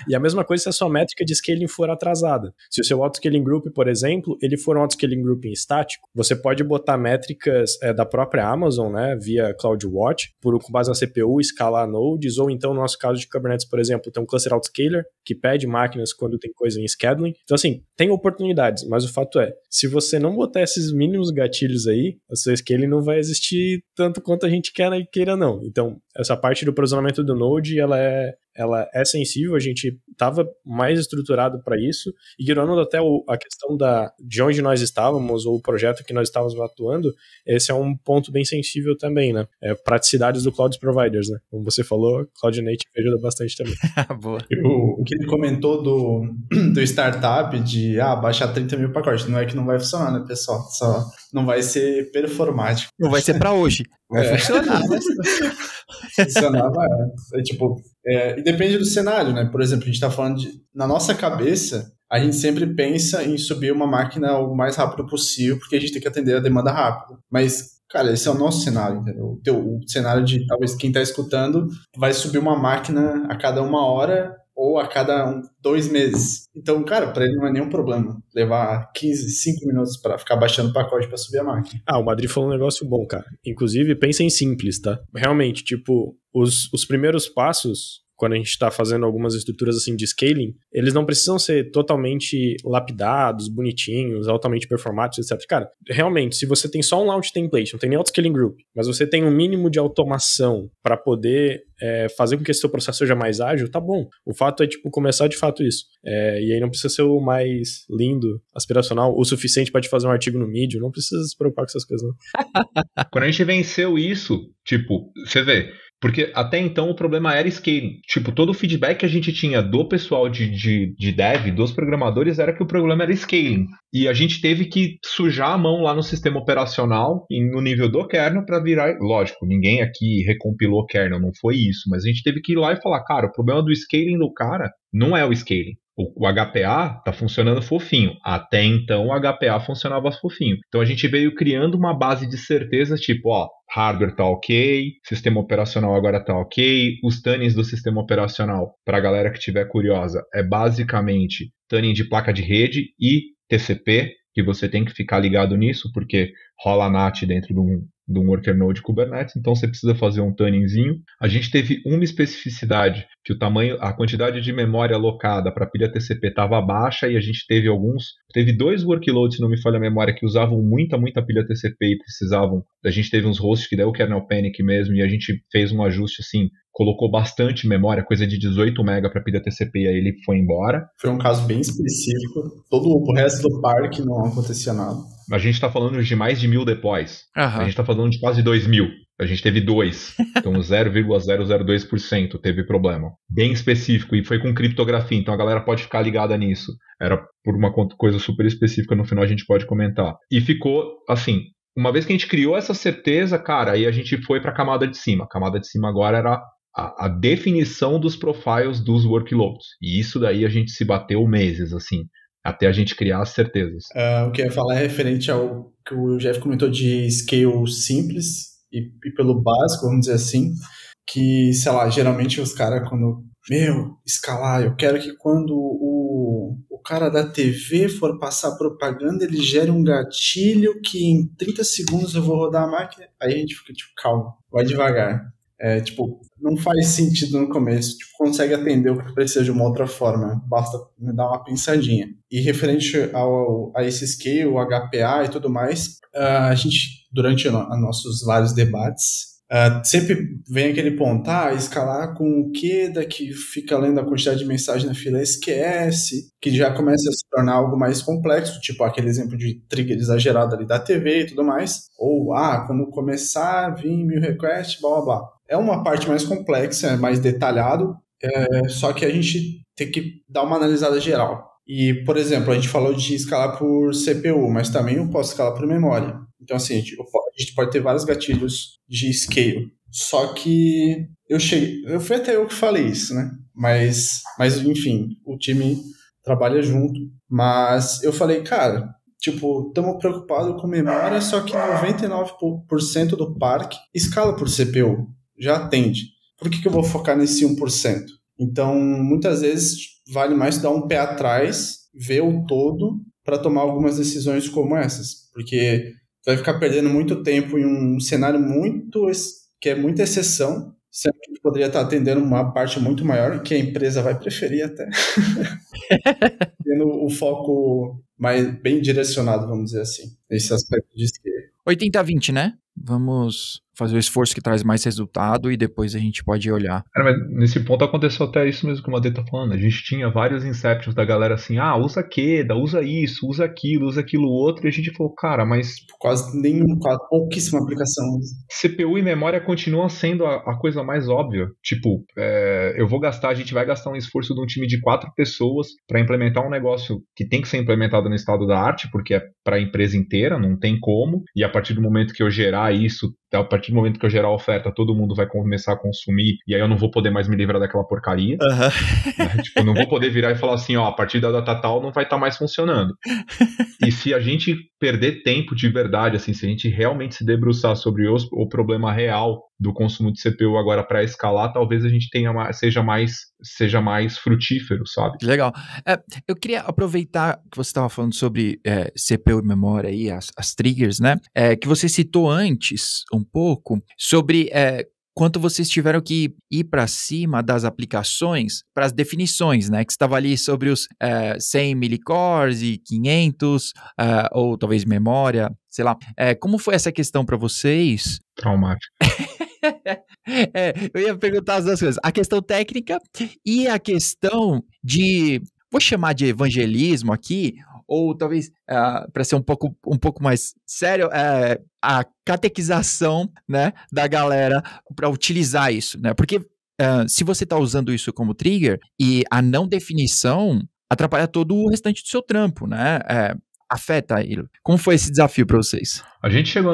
E a mesma coisa se a sua métrica de scaling for atrasada. Se o seu auto-scaling group, por exemplo, ele for um auto-scaling grouping estático, você pode botar métricas da própria Amazon, né, via CloudWatch, com base na CPU, escalar nodes, ou então, no nosso caso de Kubernetes, por exemplo, tem um cluster autoscaler, que pede máquinas quando tem coisa em scheduling. Então, assim, tem oportunidades, mas o fato é, se você não botar esses mínimos gatilhos aí, o seu scaling não vai existir tanto quanto a gente queira não. Então, essa parte do provisionamento do Node, ela é sensível, a gente estava mais estruturado para isso, ignorando até a questão de onde nós estávamos, ou o projeto que nós estávamos atuando, esse é um ponto bem sensível também, né? Praticidades do Cloud Providers, né? Como você falou, Cloud Native ajuda bastante também. Boa. O que ele comentou do startup, de baixar 30 mil pacotes, não é que não vai funcionar, né, pessoal? Só não vai ser performático. Não vai ser para hoje. Vai funcionar, mas... Funcionava, e depende do cenário, né? Por exemplo, a gente tá falando na nossa cabeça, a gente sempre pensa em subir uma máquina o mais rápido possível, porque a gente tem que atender a demanda rápido. Mas, cara, esse é o nosso cenário, entendeu? O cenário de, talvez, quem tá escutando vai subir uma máquina a cada 1 hora ou a cada 2 meses. Então, cara, para ele não é nenhum problema levar 5 minutos para ficar baixando o pacote para subir a máquina. O Madri falou um negócio bom, cara. Inclusive, pensa em simples, tá? Realmente, os primeiros passos, quando a gente está fazendo algumas estruturas assim de scaling, eles não precisam ser totalmente lapidados, bonitinhos, altamente performáticos, etc. Cara, realmente, se você tem só um launch template, não tem nem auto-scaling group, mas você tem um mínimo de automação para poder fazer com que esse seu processo seja mais ágil, tá bom. O fato é, começar de fato isso. E aí não precisa ser o mais lindo, aspiracional, o suficiente para te fazer um artigo no Medium, não precisa se preocupar com essas coisas, não. Quando a gente venceu isso, você vê, porque até então o problema era scaling. Todo o feedback que a gente tinha do pessoal de dev, dos programadores, era que o problema era scaling. E a gente teve que sujar a mão lá no sistema operacional e no nível do kernel para virar... Lógico, ninguém aqui recompilou kernel, não foi isso. Mas a gente teve que ir lá e falar, cara, o problema do scaling do cara não é o scaling. O HPA tá funcionando fofinho. Até então o HPA funcionava fofinho. Então a gente veio criando uma base de certeza, hardware tá ok, sistema operacional agora tá ok, os tunnings do sistema operacional, pra galera que estiver curiosa, é basicamente tuning de placa de rede e TCP, que você tem que ficar ligado nisso, porque rola NAT dentro de um worker node Kubernetes, então você precisa fazer um tunningzinho. A gente teve uma especificidade, que a quantidade de memória alocada para a pilha TCP estava baixa, e a gente teve 2 workloads, se não me falha a memória, que usavam muita pilha TCP e precisavam, a gente teve uns hosts que deu o kernel panic mesmo, e a gente fez um ajuste assim, colocou bastante memória, coisa de 18 MB para pilha TCP, e aí ele foi embora. Foi um caso bem específico, todo o resto do parque não acontecia nada. A gente está falando de mais de 1.000 deploys. A gente está falando de quase 2.000. A gente teve 2. Então 0,002% teve problema. Bem específico. E foi com criptografia. Então a galera pode ficar ligada nisso. Era por uma coisa super específica. No final a gente pode comentar. E ficou assim. Uma vez que a gente criou essa certeza, cara, aí a gente foi para a camada de cima. A camada de cima agora era a definição dos profiles dos workloads. E isso daí a gente se bateu meses, assim, até a gente criar as certezas. O que eu ia falar é referente ao que o Jeff comentou de scale simples e pelo básico, vamos dizer assim, que, sei lá, geralmente os caras quando, escalar, eu quero que quando o cara da TV for passar propaganda, ele gere um gatilho que em 30 segundos eu vou rodar a máquina, aí a gente fica calma, vai devagar. Não faz sentido no começo, consegue atender o que precisa de uma outra forma, basta dar uma pensadinha. E referente a esse scale, o HPA e tudo mais, a gente, durante nossos vários debates, sempre vem aquele ponto, escalar com o QEDA, que fica lendo a quantidade de mensagem na fila, esquece, que já começa a se tornar algo mais complexo, tipo aquele exemplo de trigger exagerado ali da TV e tudo mais, ou, quando começar a vir 1000 requests, blá blá blá. É uma parte mais complexa, é mais detalhado, só que a gente tem que dar uma analisada geral. E, por exemplo, a gente falou de escalar por CPU, mas também eu posso escalar por memória. Então, assim, a gente pode ter vários gatilhos de scale. Só que fui até eu que falei isso, né? Mas enfim, o time trabalha junto. Mas eu falei, cara, tipo, estamos preocupados com memória, só que 99% do parque escala por CPU, já atende. Por que eu vou focar nesse 1%? Então, muitas vezes, vale mais dar um pé atrás, ver o todo, para tomar algumas decisões como essas. Porque vai ficar perdendo muito tempo em um cenário que é muita exceção, sendo que poderia estar atendendo uma parte muito maior, que a empresa vai preferir até. Tendo o foco bem direcionado, vamos dizer assim, nesse aspecto de esquerda. 80-20, né? Vamos fazer o esforço que traz mais resultado e depois a gente pode olhar. Cara, mas nesse ponto aconteceu até isso mesmo que o Madê tá falando. A gente tinha vários inceptions da galera assim, usa Queda, usa isso, usa aquilo outro, e a gente falou, cara, mas... Quase pouquíssima aplicação. CPU e memória continuam sendo a coisa mais óbvia. Tipo, a gente vai gastar um esforço de um time de 4 pessoas para implementar um negócio que tem que ser implementado no estado da arte, porque é para a empresa inteira, não tem como, e a partir do momento que eu gerar isso, a partir do momento que eu gerar a oferta, todo mundo vai começar a consumir, e aí eu não vou poder mais me livrar daquela porcaria. Né? Tipo, eu não vou poder virar e falar assim, a partir da data tal não vai estar mais funcionando. E se a gente perder tempo de verdade, assim, se a gente realmente se debruçar sobre o problema real do consumo de CPU agora para escalar, talvez a gente seja mais frutífero, sabe? Legal. Eu queria aproveitar que você estava falando sobre CPU e memória aí, as triggers, né? Que você citou antes um pouco sobre quanto vocês tiveram que ir para cima das aplicações para as definições, né? Que estava ali sobre os 100 milicores e 500, ou talvez memória, sei lá. Como foi essa questão para vocês? Traumático. Eu ia perguntar as duas coisas. A questão técnica e a questão de, vou chamar de evangelismo aqui, ou talvez, para ser um pouco mais sério, a catequização, né, da galera para utilizar isso, né? Porque se você está usando isso como trigger e a não definição atrapalha todo o restante do seu trampo, né? Afeta ele. Como foi esse desafio para vocês? A gente chegou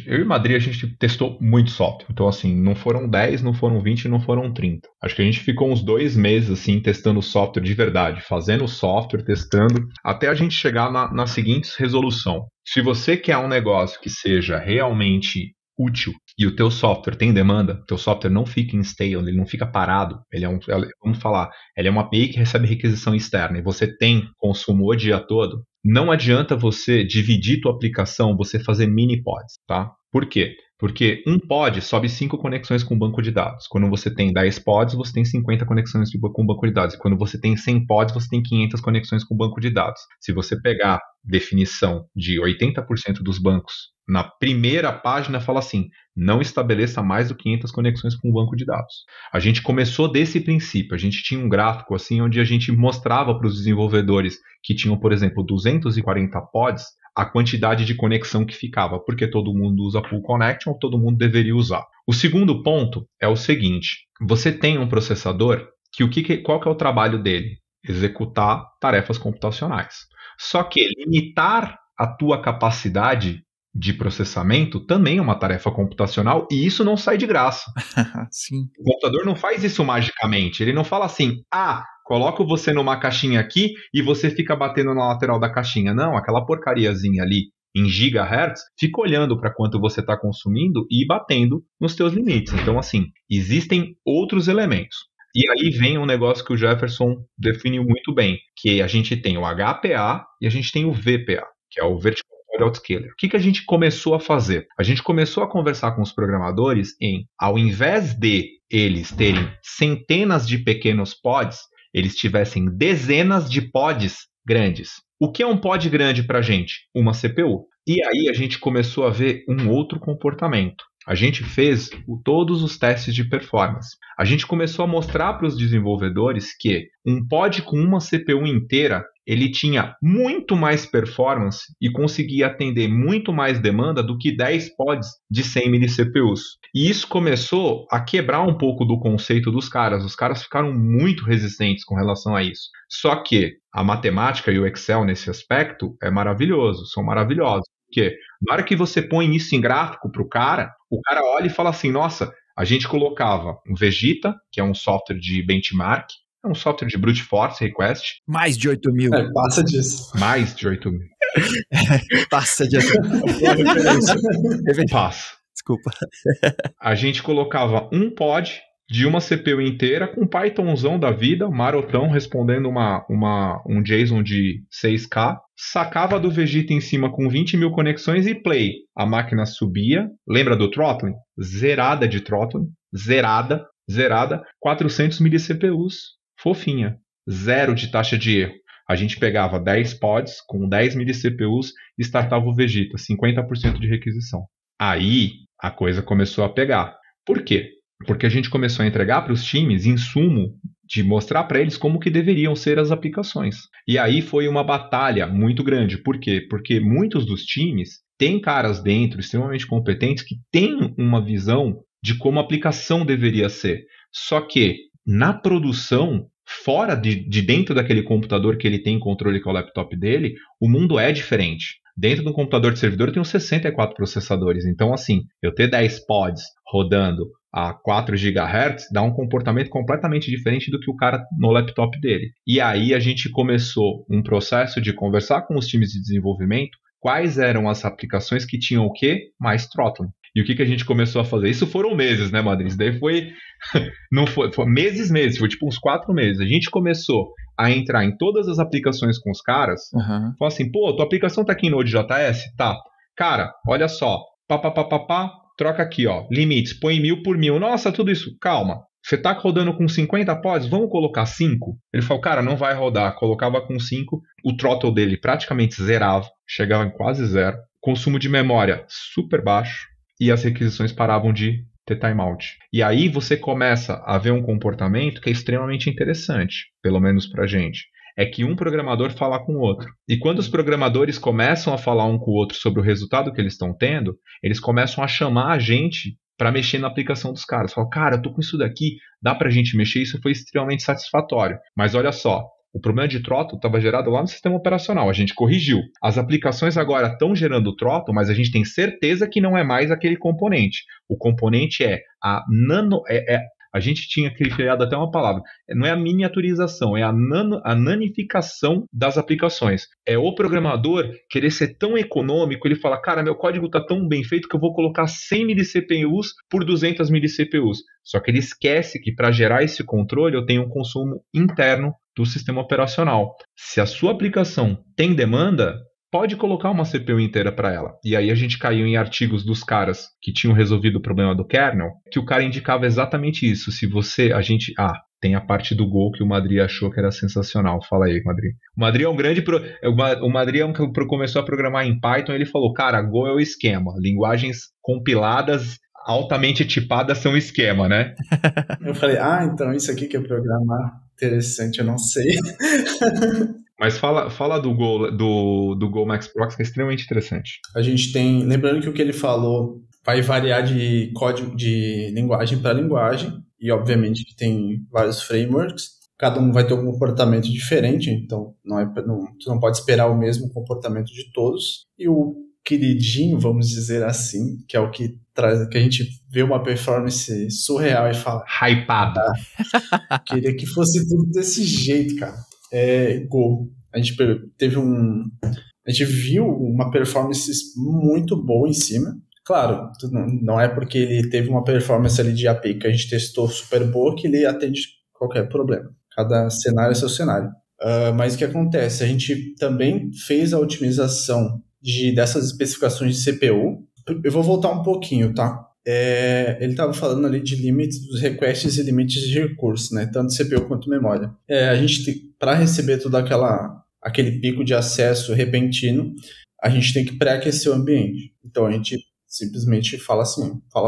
eu e Madrid, a gente testou muito software. Então, assim, não foram 10, não foram 20, não foram 30. Acho que a gente ficou uns 2 meses, assim, testando software de verdade. Fazendo software, testando, até a gente chegar na seguinte resolução. Se você quer um negócio que seja realmente útil e o teu software tem demanda, teu software não fica em stale, ele não fica parado. Ele é uma API que recebe requisição externa e você tem consumo o dia todo. Não adianta você dividir tua aplicação, você fazer mini pods, tá? Por quê? Porque um pod sobe 5 conexões com banco de dados. Quando você tem 10 pods, você tem 50 conexões com banco de dados. E quando você tem 100 pods, você tem 500 conexões com banco de dados. Se você pegar definição de 80% dos bancos, na primeira página fala assim, não estabeleça mais do que 500 conexões com o banco de dados. A gente começou desse princípio, a gente tinha um gráfico assim onde a gente mostrava para os desenvolvedores que tinham, por exemplo, 240 pods, a quantidade de conexão que ficava, porque todo mundo usa Full Connection, todo mundo deveria usar. O segundo ponto é o seguinte, você tem um processador que qual que é o trabalho dele? Executar tarefas computacionais. Só que limitar a tua capacidade de processamento também é uma tarefa computacional e isso não sai de graça. Sim. O computador não faz isso magicamente. Ele não fala assim, coloco você numa caixinha aqui e você fica batendo na lateral da caixinha. Não, aquela porcariazinha ali em gigahertz fica olhando para quanto você está consumindo e batendo nos teus limites. Então, assim, existem outros elementos. E aí vem um negócio que o Jefferson definiu muito bem, que a gente tem o HPA e a gente tem o VPA, que é o Vertical Autoscaler. O que a gente começou a fazer? A gente começou a conversar com os programadores ao invés de eles terem centenas de pequenos pods, eles tivessem dezenas de pods grandes. O que é um pod grande para a gente? Uma CPU. E aí a gente começou a ver um outro comportamento. A gente fez todos os testes de performance. A gente começou a mostrar para os desenvolvedores que um pod com uma CPU inteira, ele tinha muito mais performance e conseguia atender muito mais demanda do que 10 pods de 100 milicPUs. E isso começou a quebrar um pouco do conceito dos caras. Os caras ficaram muito resistentes com relação a isso. Só que a matemática e o Excel nesse aspecto são maravilhosos. Porque na hora que você põe isso em gráfico para o cara olha e fala assim, nossa, a gente colocava um Vegeta, que é um software de benchmark, É um software de brute force request. Mais de 8 mil. Passa disso. Mais de 8 mil. Passa de 8 mil. Passa. Desculpa. A gente colocava um pod de uma CPU inteira com Pythonzão da vida, marotão, respondendo um JSON de 6K, sacava do Vegeta em cima com 20 mil conexões e play. A máquina subia, lembra do throttling? Zerada de throttling, zerada, 400 milicPUs, fofinha, zero de taxa de erro. A gente pegava 10 pods com 10 milicPUs e startava o Vegeta, 50% de requisição. Aí a coisa começou a pegar. Por quê? Porque a gente começou a entregar para os times insumo de mostrar para eles como que deveriam ser as aplicações. E aí foi uma batalha muito grande. Por quê? Porque muitos dos times têm caras dentro extremamente competentes que têm uma visão de como a aplicação deveria ser. Só que na produção, fora de dentro daquele computador que ele tem controle com o laptop dele, o mundo é diferente. Dentro do computador de servidor eu tenho 64 processadores. Então, assim, eu ter 10 pods rodando a 4 GHz dá um comportamento completamente diferente do que o cara no laptop dele. E aí a gente começou um processo de conversar com os times de desenvolvimento quais eram as aplicações que tinham o quê? Mais throttling. E o que a gente começou a fazer? Isso foram meses, né, Madrid? Isso daí foi... não foi meses, foi tipo uns 4 meses. A gente começou a entrar em todas as aplicações com os caras. Falou assim, pô, tua aplicação tá aqui em Node.js? Tá. Cara, olha só. Troca aqui, ó. Limites, põe 1000 por 1000. Nossa, tudo isso. Calma. Você tá rodando com 50 pods? Vamos colocar 5? Ele falou, cara, não vai rodar. Colocava com 5. O throttle dele praticamente zerava. Chegava em quase zero. Consumo de memória super baixo. E as requisições paravam de ter timeout. E aí você começa a ver um comportamento que é extremamente interessante, pelo menos pra gente. É que um programador fala com o outro. E quando os programadores começam a falar um com o outro sobre o resultado que eles estão tendo, eles começam a chamar a gente para mexer na aplicação dos caras. Falam, cara, eu tô com isso daqui, dá pra gente mexer, isso foi extremamente satisfatório. Mas olha só, o problema de throttle estava gerado lá no sistema operacional, a gente corrigiu. As aplicações agora estão gerando throttle, mas a gente tem certeza que não é mais aquele componente. O componente é a nano... a gente tinha criado até uma palavra. Não é a miniaturização, é a nanificação das aplicações. É o programador querer ser tão econômico, ele fala, cara, meu código está tão bem feito que eu vou colocar 100 milicPUs por 200 milicPUs. Só que ele esquece que para gerar esse controle eu tenho um consumo interno do sistema operacional. Se a sua aplicação tem demanda, pode colocar uma CPU inteira para ela. E aí a gente caiu em artigos dos caras que tinham resolvido o problema do kernel, que o cara indicava exatamente isso. Se você, tem a parte do Go que o Madrid achou que era sensacional. Fala aí, Madrid. O Madrid é um grande... O Madrid começou a programar em Python e ele falou, cara, Go é o esquema. Linguagens compiladas, altamente tipadas são esquema, né? Eu falei, então isso aqui que é programar. Interessante, eu não sei. Mas fala do Go Max Prox, que é extremamente interessante. A gente tem... Lembrando que o que ele falou vai variar de código, de linguagem para linguagem. E, obviamente, que tem vários frameworks. Cada um vai ter um comportamento diferente. Então, tu não pode esperar o mesmo comportamento de todos. E o queridinho, vamos dizer assim, que é o que traz... Que a gente vê uma performance surreal e fala... Hypada. Queria que fosse tudo desse jeito, cara. Go. A gente viu uma performance muito boa em cima. Claro, não é porque ele teve uma performance ali de API que a gente testou super boa que ele atende qualquer problema. Cada cenário é seu cenário. Mas o que acontece? A gente também fez a otimização dessas especificações de CPU. Eu vou voltar um pouquinho, tá? Ele estava falando ali de limites dos requests e limites de recurso, né? Tanto CPU quanto memória. A gente, para receber todo aquele pico de acesso repentino, a gente tem que pré-aquecer o ambiente. Então a gente simplesmente fala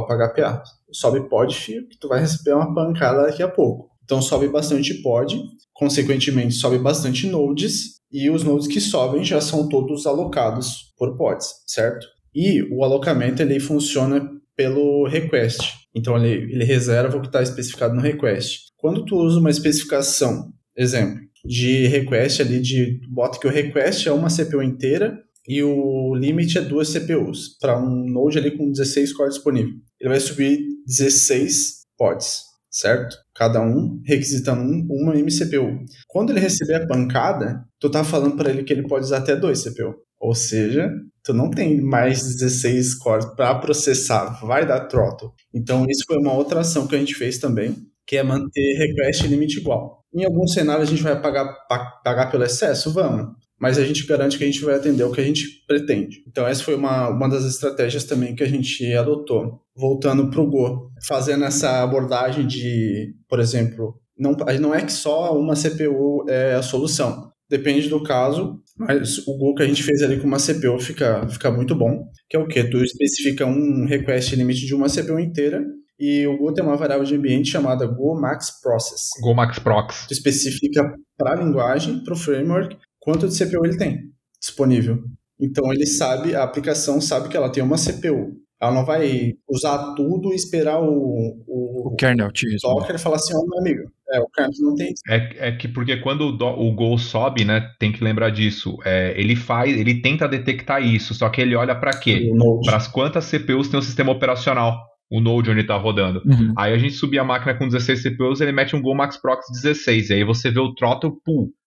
para HPA, sobe pod, filho, que tu vai receber uma pancada daqui a pouco. Então sobe bastante pod, consequentemente sobe bastante nodes, e os nodes que sobem já são todos alocados por pods, certo? E o alocamento ele funciona pelo request. Então ele reserva o que está especificado no request. Quando tu usa uma especificação, exemplo, de request ali, bota que o request é uma CPU inteira e o limit é 2 CPUs, para um node ali com 16 cores disponíveis. Ele vai subir 16 pods, certo? cada um requisitando uma MCPU. Quando ele receber a pancada, tu tá falando para ele que ele pode usar até 2 CPU. Ou seja, tu não tem mais 16 cores para processar, vai dar throttle. Então isso foi uma outra ação que a gente fez também, que é manter request limite igual. Em alguns cenários a gente vai pagar pelo excesso? Vamos. Mas a gente garante que a gente vai atender o que a gente pretende. Então essa foi uma das estratégias também que a gente adotou. Voltando para o Go, fazendo essa abordagem de, por exemplo, não é que só uma CPU é a solução. Depende do caso, mas o Go que a gente fez ali com uma CPU fica muito bom. Que é o quê? Tu especifica um request limite de uma CPU inteira e o Go tem uma variável de ambiente chamada Go Max Process. Go Max Prox. Tu especifica para a linguagem, para o framework, quanto de CPU ele tem disponível. Então a aplicação sabe que ela tem uma CPU. Ela não vai usar tudo e esperar o kernel te responder. Docker e falar assim, meu amigo, o kernel não tem isso. É que porque quando o Go sobe, né, tem que lembrar disso. Ele tenta detectar isso, só que ele olha para quê? Para as quantas CPUs tem o sistema operacional, o Node onde está rodando. Uhum. Aí a gente subir a máquina com 16 CPUs, ele mete um Go Max Prox 16, e aí você vê o throttle,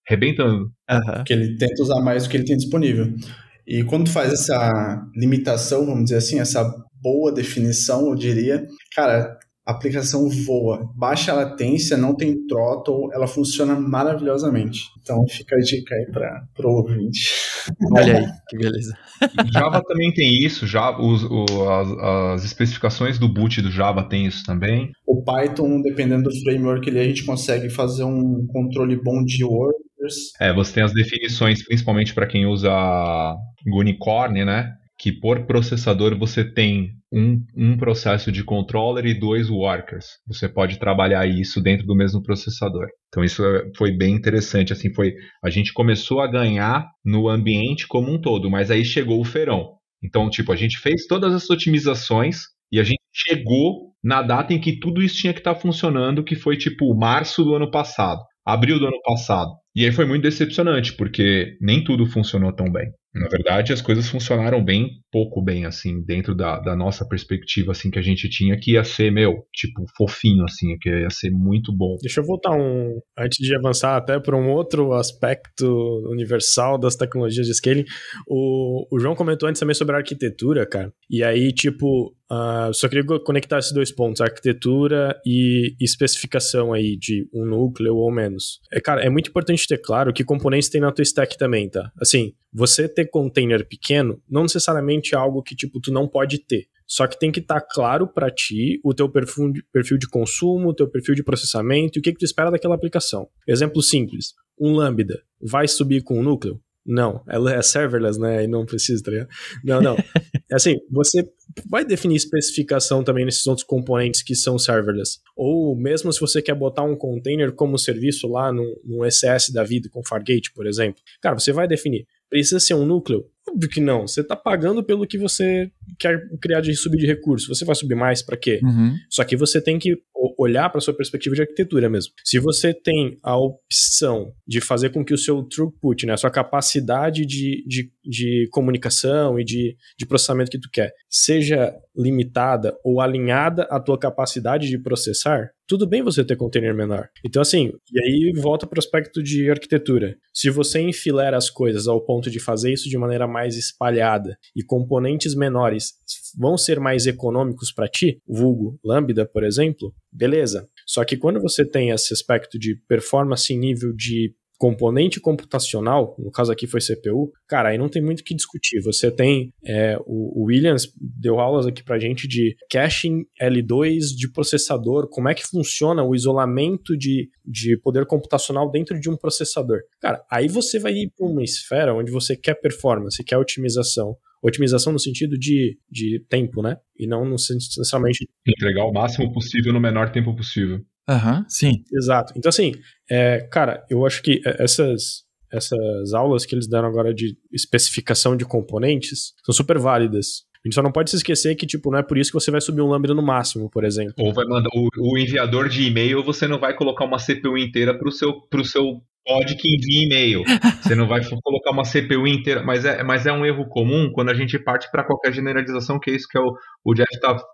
arrebentando. Porque ele tenta usar mais do que ele tem disponível. E quando tu faz essa limitação, vamos dizer assim, essa boa definição, eu diria, cara, a aplicação voa, baixa latência, não tem throttle, ela funciona maravilhosamente. Então fica a dica aí pro ouvinte. Olha aí, que beleza. Java também tem isso, as especificações do boot do Java tem isso também. O Python, dependendo do framework, a gente consegue fazer um controle bom de workers. Você tem as definições, principalmente para quem usa Unicorn, né? Que por processador você tem um processo de controller e 2 workers. Você pode trabalhar isso dentro do mesmo processador. Então isso foi bem interessante. Assim, a gente começou a ganhar no ambiente como um todo, mas aí chegou o feirão. Então, a gente fez todas as otimizações e a gente chegou na data em que tudo isso tinha que estar funcionando, que foi março do ano passado, abril do ano passado. E aí foi muito decepcionante, porque nem tudo funcionou tão bem. Na verdade, as coisas funcionaram pouco bem, assim, dentro da nossa perspectiva, assim, que a gente tinha, que ia ser, fofinho, assim, que ia ser muito bom. Deixa eu voltar antes de avançar até para um outro aspecto universal das tecnologias de scaling. O João comentou antes também sobre a arquitetura, cara. E aí, só queria conectar esses 2 pontos, arquitetura e especificação aí de um núcleo ou menos. Cara, é muito importante ter claro que componentes tem na tua stack também, tá? Assim, você ter container pequeno não necessariamente é algo que, tu não pode ter. Só que tem que estar claro para ti o teu perfil de consumo, o teu perfil de processamento e o que tu espera daquela aplicação. Exemplo simples, um Lambda vai subir com um núcleo? Não, ela é serverless, né? E não precisa, tá ligado? Não. Assim, você vai definir especificação também nesses outros componentes que são serverless. Ou mesmo se você quer botar um container como serviço lá no SS da vida, com Fargate, por exemplo. Cara, você vai definir. Precisa ser um núcleo? Óbvio que não. Você está pagando pelo que você quer criar de subir de recurso. Você vai subir mais para quê? Uhum. Só que você tem que olhar para a sua perspectiva de arquitetura mesmo. Se você tem a opção de fazer com que o seu throughput, né, a sua capacidade de comunicação e de processamento que tu quer, seja limitada ou alinhada à tua capacidade de processar, tudo bem você ter container menor. Então, assim, e aí volta para o aspecto de arquitetura. Se você enfileira as coisas ao ponto de fazer isso de maneira mais espalhada e componentes menores vão ser mais econômicos para ti, vulgo Lambda, por exemplo, beleza. Só que quando você tem esse aspecto de performance em nível de componente computacional, no caso aqui foi CPU, cara, aí não tem muito o que discutir. Você tem, o Williams deu aulas aqui pra gente de caching L2 de processador, como é que funciona o isolamento de poder computacional dentro de um processador. Cara, aí você vai ir para uma esfera onde você quer performance, quer otimização. Otimização no sentido de tempo, né? E não necessariamente... Entregar o máximo possível no menor tempo possível. Aham, sim. Exato. Então, assim, cara, eu acho que essas aulas que eles deram agora de especificação de componentes são super válidas. A gente só não pode se esquecer que, não é por isso que você vai subir um Lambda no máximo, por exemplo. Ou vai mandar o enviador de e-mail, você não vai colocar uma CPU inteira pro seu pode que envie e-mail. Você não vai colocar uma CPU inteira, mas é um erro comum quando a gente parte para qualquer generalização, que é isso que o Jeff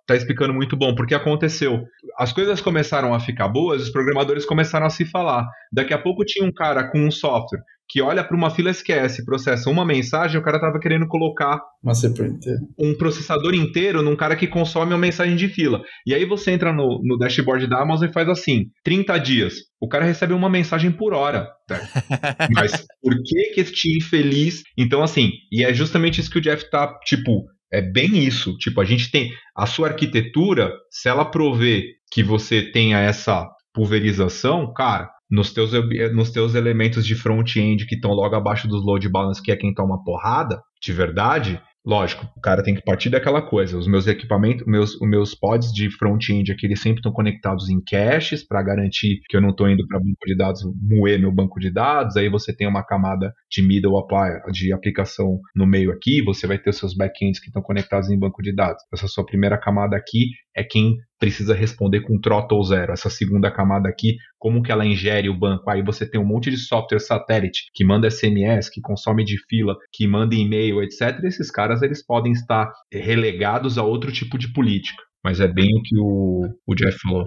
tá explicando muito bom, porque aconteceu. As coisas começaram a ficar boas, os programadores começaram a se falar. Daqui a pouco tinha um cara com um software que olha para uma fila SQS, processa uma mensagem, o cara tava querendo colocar uma CPU inteira, um processador inteiro num cara que consome uma mensagem de fila. E aí você entra no dashboard da Amazon e faz assim, 30 dias. O cara recebe uma mensagem por hora. Mas por que este infeliz... Então, assim, e é justamente isso que o Jeff tá, tipo... É bem isso, tipo, a gente tem a sua arquitetura, se ela prover que você tenha essa pulverização, cara, nos teus elementos de front-end que estão logo abaixo dos load balance, que é quem toma porrada, de verdade, lógico, o cara tem que partir daquela coisa. Os meus equipamentos, os meus pods de front-end aqui, eles sempre estão conectados em caches para garantir que eu não estou indo para banco de dados moer meu banco de dados. Aí você tem uma camada de middle de aplicação no meio aqui, você vai ter os seus backends que estão conectados em banco de dados. Essa sua primeira camada aqui é quem precisa responder com throttle zero. Essa segunda camada aqui, como que ela ingere o banco? Aí você tem um monte de software satélite que manda SMS, que consome de fila, que manda e-mail, etc. E esses caras, eles podem estar relegados a outro tipo de política. Mas é bem o que o Jeff falou.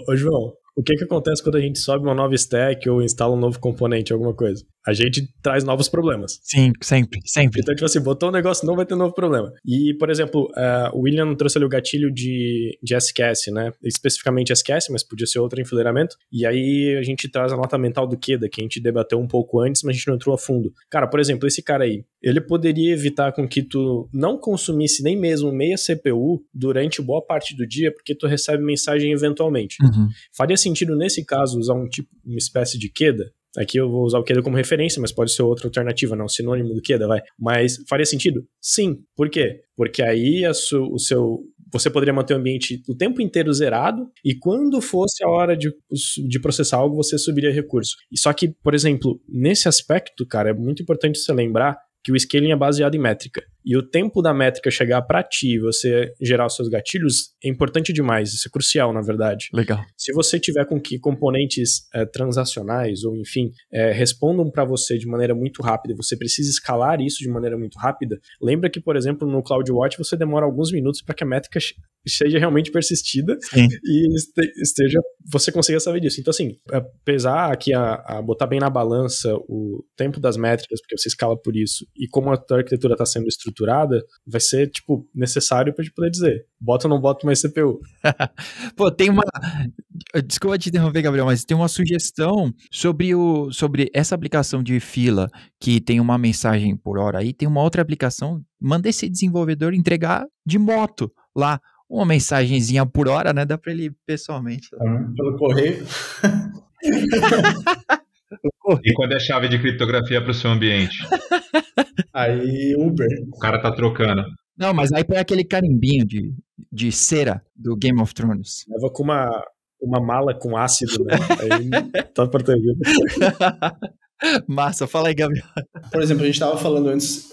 Ô João, o que acontece quando a gente sobe uma nova stack ou instala um novo componente, alguma coisa? A gente traz novos problemas. Sim, sempre. Então, tipo assim, botou um negócio novo, vai ter um novo problema. E, por exemplo, o William trouxe ali o gatilho de SQS, né? Especificamente SQS, mas podia ser outro enfileiramento. E aí a gente traz a nota mental do QEDA, que a gente debateu um pouco antes, mas a gente não entrou a fundo. Cara, por exemplo, esse cara aí, ele poderia evitar com que tu não consumisse nem mesmo meia CPU durante boa parte do dia, porque tu recebe mensagem eventualmente. Uhum. Faria sentido, nesse caso, usar uma espécie de QEDA? Aqui eu vou usar o QEDA como referência, mas pode ser outra alternativa, não sinônimo do QEDA, vai. Mas faria sentido? Sim. Por quê? Porque aí você poderia manter o ambiente o tempo inteiro zerado e quando fosse a hora de processar algo, você subiria recurso. E só que, por exemplo, nesse aspecto, cara, é muito importante você lembrar que o scaling é baseado em métrica. E o tempo da métrica chegar para ti e você gerar os seus gatilhos é importante demais. Isso é crucial, na verdade. Legal. Se você tiver com que componentes transacionais ou, enfim, respondam para você de maneira muito rápida e você precisa escalar isso de maneira muito rápida, lembra que, por exemplo, no CloudWatch você demora alguns minutos para que a métrica seja realmente persistida. Sim. E você consiga saber disso. Então, assim, pesar aqui a botar bem na balança o tempo das métricas, porque você escala por isso, e como a tua arquitetura está sendo estruturada, vai ser, tipo, necessário pra gente poder dizer, bota ou não bota mais CPU. Pô, tem uma... Desculpa te interromper, Gabriel, mas tem uma sugestão sobre essa aplicação de fila que tem uma mensagem por hora aí, tem uma outra aplicação, manda esse desenvolvedor entregar de moto lá, uma mensagenzinha por hora, né? Dá pra ele ir pessoalmente. Pelo correio. E quando é chave de criptografia para o seu ambiente? Aí Uber. O cara tá trocando. Não, mas aí põe aquele carimbinho de cera do Game of Thrones. Leva com uma mala com ácido, né? Aí tá protegido. Massa, fala aí, Gabriel. Por exemplo, a gente estava falando antes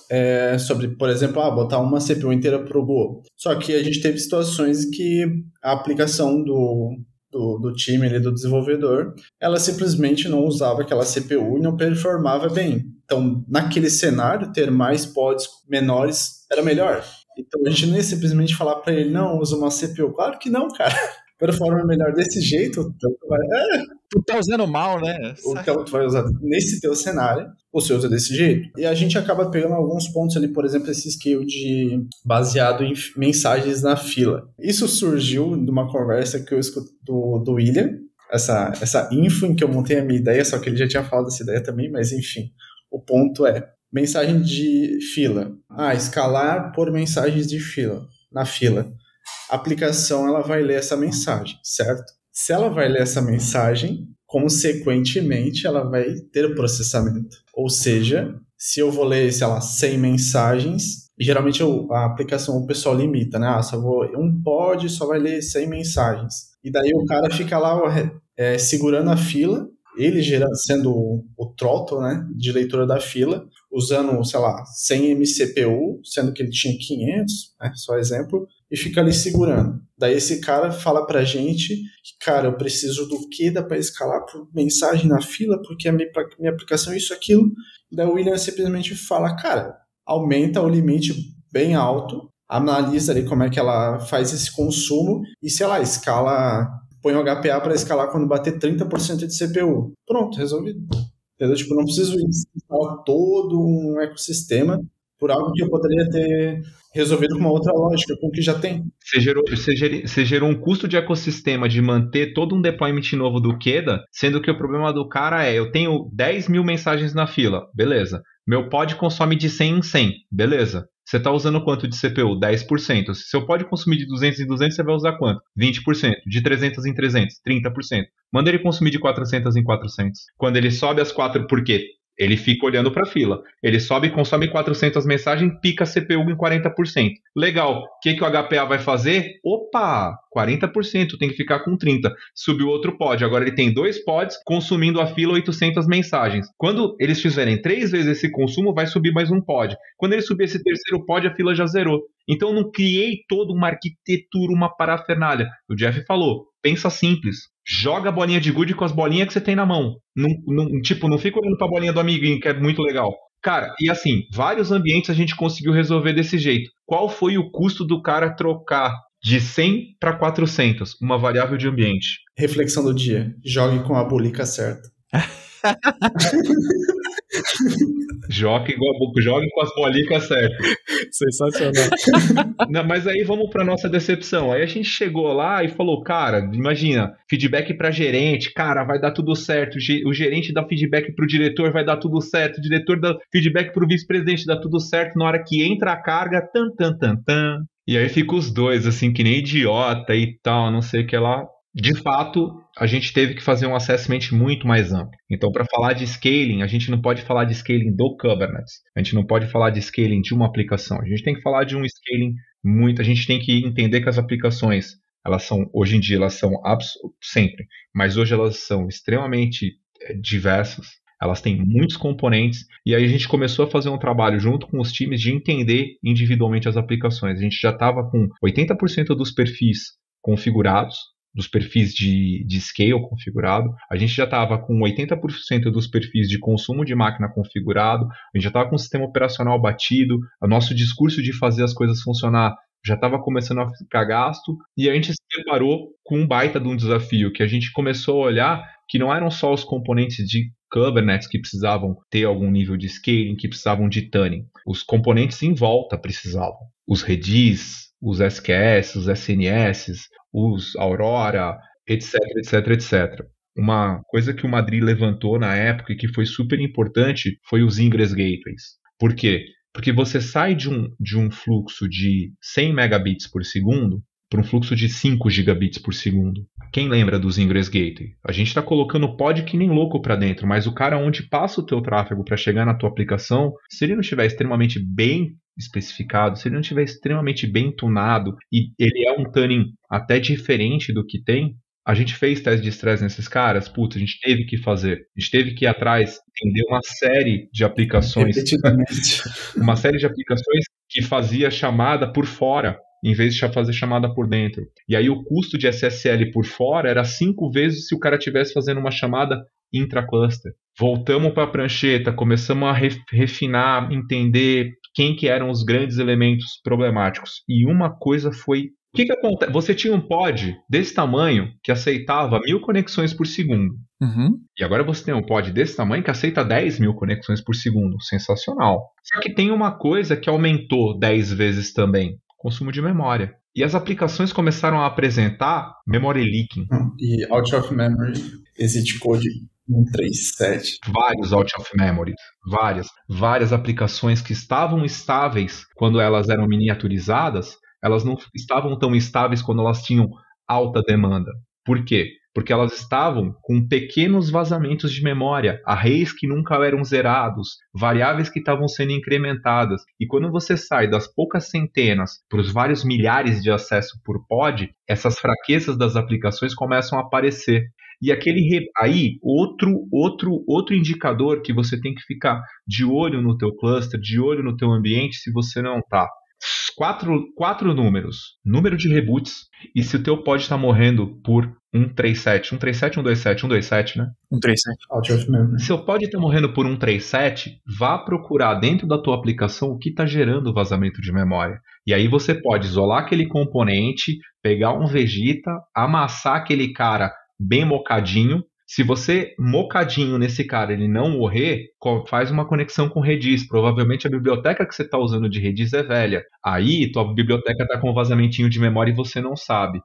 sobre, por exemplo, botar uma CPU inteira pro Go. Só que a gente teve situações que a aplicação do time ali, do desenvolvedor, ela simplesmente não usava aquela CPU e não performava bem. Então, naquele cenário, ter mais pods menores era melhor. Então, a gente não ia simplesmente falar para ele, não, usa uma CPU. Claro que não, cara. Performa melhor desse jeito, então tu vai... Tu tá usando mal, né? Então, tu vai usar nesse teu cenário, você usa desse jeito. E a gente acaba pegando alguns pontos ali, por exemplo, esse scale baseado em mensagens na fila. Isso surgiu de uma conversa que eu escuto do William, essa info em que eu montei a minha ideia, só que ele já tinha falado dessa ideia também, mas enfim. O ponto é, mensagem de fila. Escalar por mensagens de fila, na fila. A aplicação, ela vai ler essa mensagem, certo? Se ela vai ler essa mensagem, consequentemente, ela vai ter o processamento. Ou seja, se eu vou ler, 100 mensagens, geralmente a aplicação, o pessoal limita, né? Um pod só vai ler 100 mensagens. E daí o cara fica lá segurando a fila, ele sendo o throttle, né, de leitura da fila, usando, 100 MCPU, sendo que ele tinha 500, né, só exemplo, e fica ali segurando. Daí esse cara fala pra gente que, cara, eu preciso do QEDA para escalar por mensagem na fila, porque a minha aplicação é isso, aquilo. Daí o William simplesmente fala, cara, aumenta o limite bem alto, analisa ali como é que ela faz esse consumo e, sei lá, escala, põe o HPA para escalar quando bater 30% de CPU. Pronto, resolvido. Entendeu? Tipo, não preciso instalar todo um ecossistema por algo que eu poderia ter resolvido com uma outra lógica, com o que já tem. Você gerou um custo de ecossistema de manter todo um deployment novo do QEDA, sendo que o problema do cara é, eu tenho 10 mil mensagens na fila, beleza. Meu pod consome de 100 em 100, beleza. Você está usando quanto de CPU? 10%. Se seu pod consumir de 200 em 200, você vai usar quanto? 20%. De 300 em 300, 30%. Manda ele consumir de 400 em 400. Quando ele sobe as 4, por quê? Ele fica olhando para a fila. Ele sobe e consome 400 mensagens, pica a CPU em 40%. Legal. O que o HPA vai fazer? Opa, 40%, tem que ficar com 30%. Subiu outro pod. Agora ele tem 2 pods consumindo a fila 800 mensagens. Quando eles fizerem 3 vezes esse consumo, vai subir mais um pod. Quando ele subir esse terceiro pod, a fila já zerou. Então eu não criei toda uma arquitetura, uma parafernália. O Jeff falou, pensa simples. Joga a bolinha de gude com as bolinhas que você tem na mão. Não fica olhando pra bolinha do amiguinho, que é muito legal. Cara, e assim, vários ambientes a gente conseguiu resolver desse jeito. Qual foi o custo do cara trocar de 100 para 400? Uma variável de ambiente. Reflexão do dia. Jogue com a bolica certa. Jogue com as bolicas certas. Sensacional. Não, mas aí vamos para nossa decepção. Aí a gente chegou lá e falou, cara, imagina, feedback para gerente, cara, vai dar tudo certo. O gerente dá feedback pro diretor, vai dar tudo certo. O diretor dá feedback pro vice-presidente, dá tudo certo. Na hora que entra a carga, tan. E aí fica os dois, assim, que nem idiota e tal, não sei o que lá. De fato, a gente teve que fazer um assessment muito mais amplo. Então, para falar de scaling, a gente não pode falar de scaling do Kubernetes. A gente não pode falar de scaling de uma aplicação. A gente tem que falar de um scaling muito... A gente tem que entender que as aplicações, elas são, hoje em dia, elas são sempre, mas hoje elas são extremamente diversas. Elas têm muitos componentes. E aí a gente começou a fazer um trabalho junto com os times de entender individualmente as aplicações. A gente já estava com 80% dos perfis configurados, dos perfis de scale configurado, a gente já estava com 80% dos perfis de consumo de máquina configurado, a gente já estava com o sistema operacional batido, o nosso discurso de fazer as coisas funcionar já estava começando a ficar gasto, e a gente se deparou com um baita de um desafio, que a gente começou a olhar que não eram só os componentes de Kubernetes que precisavam ter algum nível de scaling, que precisavam de tuning. Os componentes em volta precisavam. Os Redis, os SQS, os SNS, os Aurora, etc. Uma coisa que o Madrid levantou na época e que foi super importante foi os Ingress Gateways. Por quê? Porque você sai de um fluxo de 100 megabits por segundo para um fluxo de 5 gigabits por segundo. Quem lembra dos Ingress Gateway? A gente está colocando pod que nem louco para dentro, mas o cara onde passa o teu tráfego para chegar na tua aplicação, se ele não estiver extremamente bem especificado, se ele não estiver extremamente bem tunado e ele é um tuning até diferente do que tem, a gente fez teste de estresse nesses caras, putz, a gente teve que fazer. A gente teve que ir atrás, entender uma série de aplicações. Uma série de aplicações que fazia chamada por fora, em vez de fazer chamada por dentro. E aí o custo de SSL por fora era 5 vezes se o cara estivesse fazendo uma chamada intra-cluster. Voltamos para a prancheta, começamos a refinar, entender quem que eram os grandes elementos problemáticos. E uma coisa foi... O que acontece? Você tinha um pod desse tamanho que aceitava 1000 conexões por segundo. Uhum. E agora você tem um pod desse tamanho que aceita 10 mil conexões por segundo. Sensacional. Só que tem uma coisa que aumentou 10 vezes também. Consumo de memória. E as aplicações começaram a apresentar memory leaking. E out of memory, exit code 137. Vários out of memory. Várias aplicações que estavam estáveis quando elas eram miniaturizadas, elas não estavam tão estáveis quando elas tinham alta demanda. Por quê? Porque elas estavam com pequenos vazamentos de memória, arrays que nunca eram zerados, variáveis que estavam sendo incrementadas. E quando você sai das poucas centenas para os vários milhares de acesso por pod, essas fraquezas das aplicações começam a aparecer. E aí, outro indicador que você tem que ficar de olho no teu cluster, de olho no teu ambiente, se você não está. quatro números, número de reboots, e se o teu pod tá morrendo por 137, 137, 127, 127, né? 137. Out of memory. Se o pod tá morrendo por 137, vá procurar dentro da tua aplicação o que tá gerando vazamento de memória. E aí você pode isolar aquele componente, pegar um Vegeta, amassar aquele cara bem mocadinho. Se você, mocadinho nesse cara, ele não morrer, faz uma conexão com Redis. Provavelmente a biblioteca que você está usando de Redis é velha. Aí, tua biblioteca está com um vazamentinho de memória e você não sabe.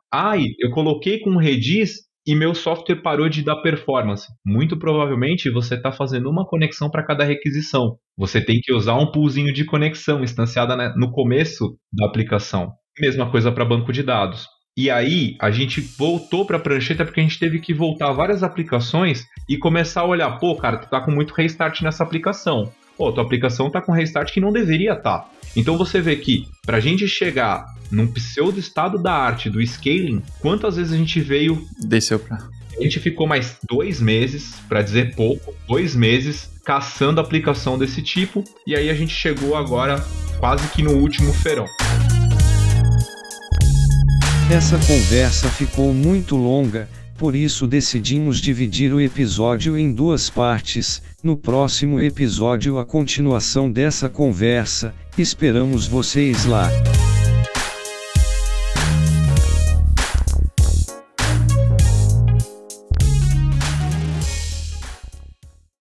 Eu coloquei com Redis e meu software parou de dar performance. Muito provavelmente você está fazendo uma conexão para cada requisição. Você tem que usar um poolzinho de conexão instanciada no começo da aplicação. Mesma coisa para banco de dados. E aí, a gente voltou para a prancheta porque a gente teve que voltar várias aplicações e começar a olhar, cara, tu tá com muito restart nessa aplicação. Tua aplicação tá com restart que não deveria estar. Então você vê que, pra gente chegar num pseudo estado da arte do scaling, quantas vezes a gente veio... Desceu pra... A gente ficou mais 2 meses, para dizer pouco, 2 meses, caçando aplicação desse tipo, e aí a gente chegou agora quase que no último feirão. Essa conversa ficou muito longa, por isso decidimos dividir o episódio em 2 partes. No próximo episódio, a continuação dessa conversa. Esperamos vocês lá.